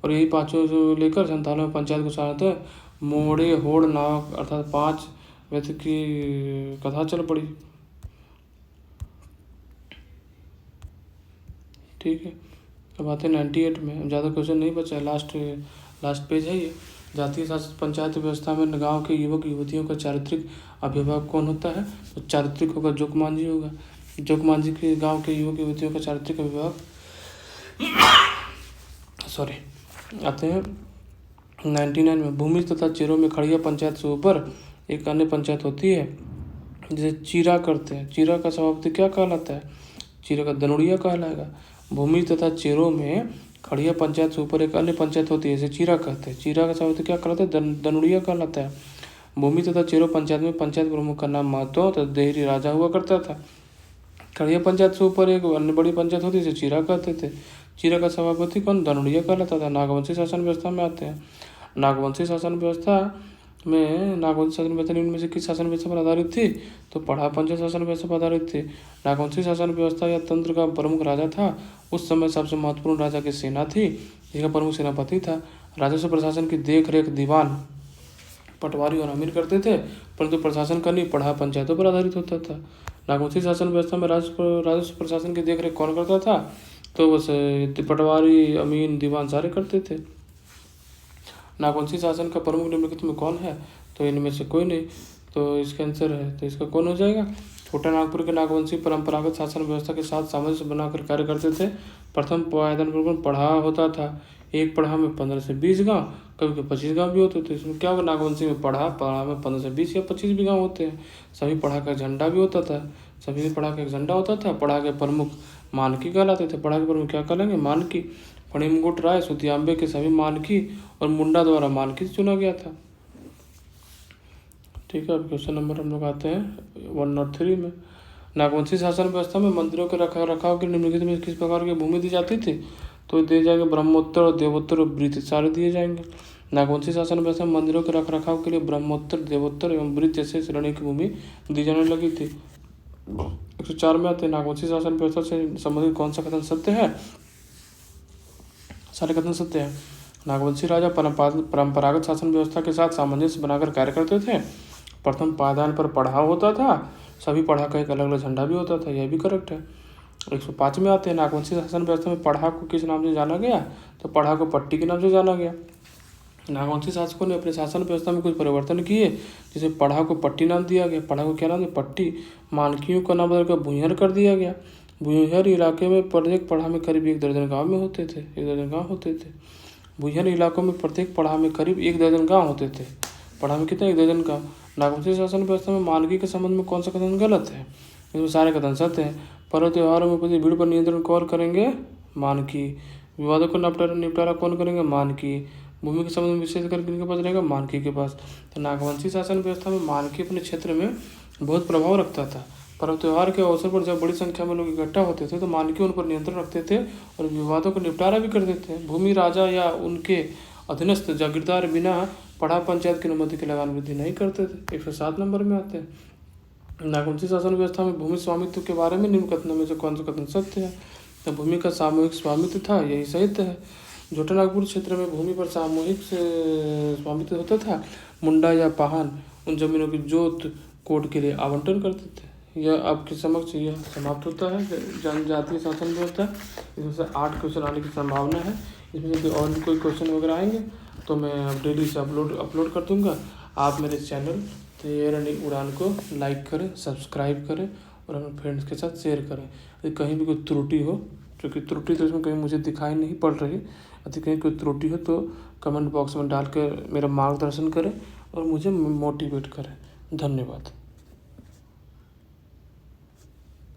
और यही 5 से लेकर 97 पंचायत को चलाते हैं। मोड़े होड़ नावक अर्थात 5 व्यक्ति की कथा चल पड़ी। ठीक है, अब आते हैं 98 में। ज़्यादा क्वेश्चन नहीं बचा है, लास्ट पेज है ये। जातीय शासन पंचायत व्यवस्था में गांव के युवक युवतियों का चारित्रिक अभिभावक कौन होता है? तो चारित्रिक होगा जोग मांझी होगा। जोग मांझी के गांव के युवक युवतियों का चारित्रिक अभिभावक आते हैं 99 में। भूमि तथा चेरों में खड़िया पंचायत से ऊपर एक अन्य पंचायत होती है जिसे चीरा करते हैं। चीरा का सभापति क्या कहलाता है? चीरा का दनुड़िया कहलाएगा। भूमि तथा चेरों में खड़िया पंचायत से ऊपर एक अन्य पंचायत होती है, इसे चीरा कहते हैं। चीरा का सभापति क्या कहलाता है? दनुड़िया कहलाता है। भूमि तथा चेरो पंचायत में पंचायत प्रमुख का नाम महतो तथा देहरी राजा हुआ करता था। खड़िया पंचायत से ऊपर एक अन्य बड़ी पंचायत होती है, इसे चीरा कहते थे। चीरा का सभापति कौन? दनुड़िया कहलाता था। नागवंशी शासन व्यवस्था में आते हैं। नागवंशी शासन व्यवस्था में नागवंशी शासन व्यवस्था निम्न में से किस शासन व्यवस्था पर आधारित थी? तो पढ़ा पंचायत शासन व्यवस्था पर आधारित थी। नागवंशी शासन व्यवस्था या तंत्र का प्रमुख राजा था। उस समय सबसे महत्वपूर्ण राजा की सेना थी, जिसका प्रमुख सेनापति था। राजस्व प्रशासन की देख रेख दीवान, पटवारी और अमीर करते थे, परंतु प्रशासन का नहीं पढ़ा पंचायतों पर आधारित होता था। नागवंशी शासन व्यवस्था में राजस्व प्रशासन की देख रेख कौन करता था? तो बस पटवारी, अमीर, दीवान सारे करते थे। नागवंशी शासन का प्रमुख निम्नलिखित में कौन है? तो इनमें से कोई नहीं, तो इसका आंसर है, तो इसका कौन हो जाएगा? छोटा नागपुर के नागवंशी परंपरागत शासन व्यवस्था के साथ सामंजस्य बनाकर कार्य करते थे। प्रथम पायदान पर पढ़ा होता था। एक पढ़ा में 15 से 20 गाँव, कभी कभी 25 गाँव भी होते थे। इसमें क्या होगा, नागवंशी में पढ़ा में 15 से 20 या 25 भी गाँव होते हैं। सभी पढ़ा का झंडा भी होता था, सभी पढ़ा का एक झंडा होता था। पढ़ा के प्रमुख मानकी कहलाते थे। पढ़ा के प्रमुख क्या कहलाएंगे? मानकी। फणिमुकुट राय, सुतियांबे के सभी मानकी और मुंडा द्वारा मानकी चुना गया था। ठीक है, अब क्वेश्चन नंबर हम लोग आते हैं 103 में। नागवंशी शासन व्यवस्था में मंदिरों के रखरखाव के निम्नलिखित में किस प्रकार की भूमि दी जाती थी? तो दिए जाएंगे ब्रह्मोत्तर, देवोत्तर और वृत्त, सारे दिए जाएंगे। नागवंशी शासन व्यवस्था में मंदिरों के रखरखाव के लिए ब्रह्मोत्तर, देवोत्तर एवं वृत्त जैसे श्रेणी की भूमि दी जाने लगी थी। 104 में आते हैं, नागवंशी शासन व्यवस्था से संबंधित कौन सा कथन सत्य है? सारे कथन सत्य हैं। नागवंशी राजा परंपरागत शासन व्यवस्था के साथ सामंजस्य बनाकर कार्य करते थे। प्रथम पायदान पर पढ़ाव होता था, सभी पढ़ा का एक अलग अलग झंडा भी होता था, यह भी करेक्ट है। 105 में आते हैं, नागवंशी शासन व्यवस्था में पढ़ा को किस नाम से जाना गया? तो पढ़ा को पट्टी के नाम से जाना गया। नागवंशी शासकों ने अपने शासन व्यवस्था में कुछ परिवर्तन किए, जिसे पढ़ा को पट्टी नाम दिया गया। पढ़ा को क्या नाम दिया? पट्टी। मानकियों का नाम बदलकर भूंयहर कर दिया गया। भूंयहर इलाके में प्रत्येक पढ़ा में करीब 1 दर्जन गाँव में होते थे, 1 दर्जन गाँव होते थे। भूंयहर इलाकों में प्रत्येक पढ़ा में करीब 1 दर्जन गाँव होते थे। पढ़ा में कितने? 1 दर्जन गाँव। नागवंशी शासन व्यवस्था में मानकी के संबंध में कौन सा कथन गलत है? इसमें सारे कथन सत्य हैं। पर्व त्योहारों में उपस्थित भीड़ पर नियंत्रण कौन करेंगे? मानकी। विवादों को निपटारा कौन करेंगे? मानकी। भूमि के संबंध में विशेष कर किनके पास रहेगा? मानकी के पास। तो नागवंशी शासन व्यवस्था में मानकी अपने क्षेत्र में बहुत प्रभाव रखता था। पर्व त्योहार के अवसर पर जब बड़ी संख्या में लोग इकट्ठा होते थे तो मानकी उन पर नियंत्रण रखते थे और विवादों को निपटारा भी करते थे। भूमि राजा या उनके अधीनस्थ जागीरदार बिना पढ़ा पंचायत की अनुमति के लगान वृद्धि नहीं करते थे। 107 नंबर में आते हैं, नागवंशी शासन व्यवस्था में भूमि स्वामित्व के बारे में निम्न कथनों में से कौन सा कथन सत्य है? तो भूमि का सामूहिक स्वामित्व था, यही सत्य है। छोटा नागपुर क्षेत्र में भूमि पर सामूहिक स्वामित्व होता था। मुंडा या पाहन उन जमीनों की जोत कोड के लिए आवंटन करते थे। यह आपके समक्ष यह समाप्त होता है जनजातीय शासन व्यवस्था। इसमें से 8 क्वेश्चन आने की संभावना है। इसमें से और भी कोई क्वेश्चन वगैरह आएंगे तो मैं अब डेली से अपलोड कर दूंगा। आप मेरे चैनल तैयार रनिंग उड़ान को लाइक करें, सब्सक्राइब करें और अपने फ्रेंड्स के साथ शेयर करें। यदि कहीं भी कोई त्रुटि हो, क्योंकि त्रुटि तो इसमें कहीं मुझे दिखाई नहीं पड़ रही, यदि कहीं कोई त्रुटि हो तो कमेंट बॉक्स में डाल कर मेरा मार्गदर्शन करें और मुझे मोटिवेट करें। धन्यवाद।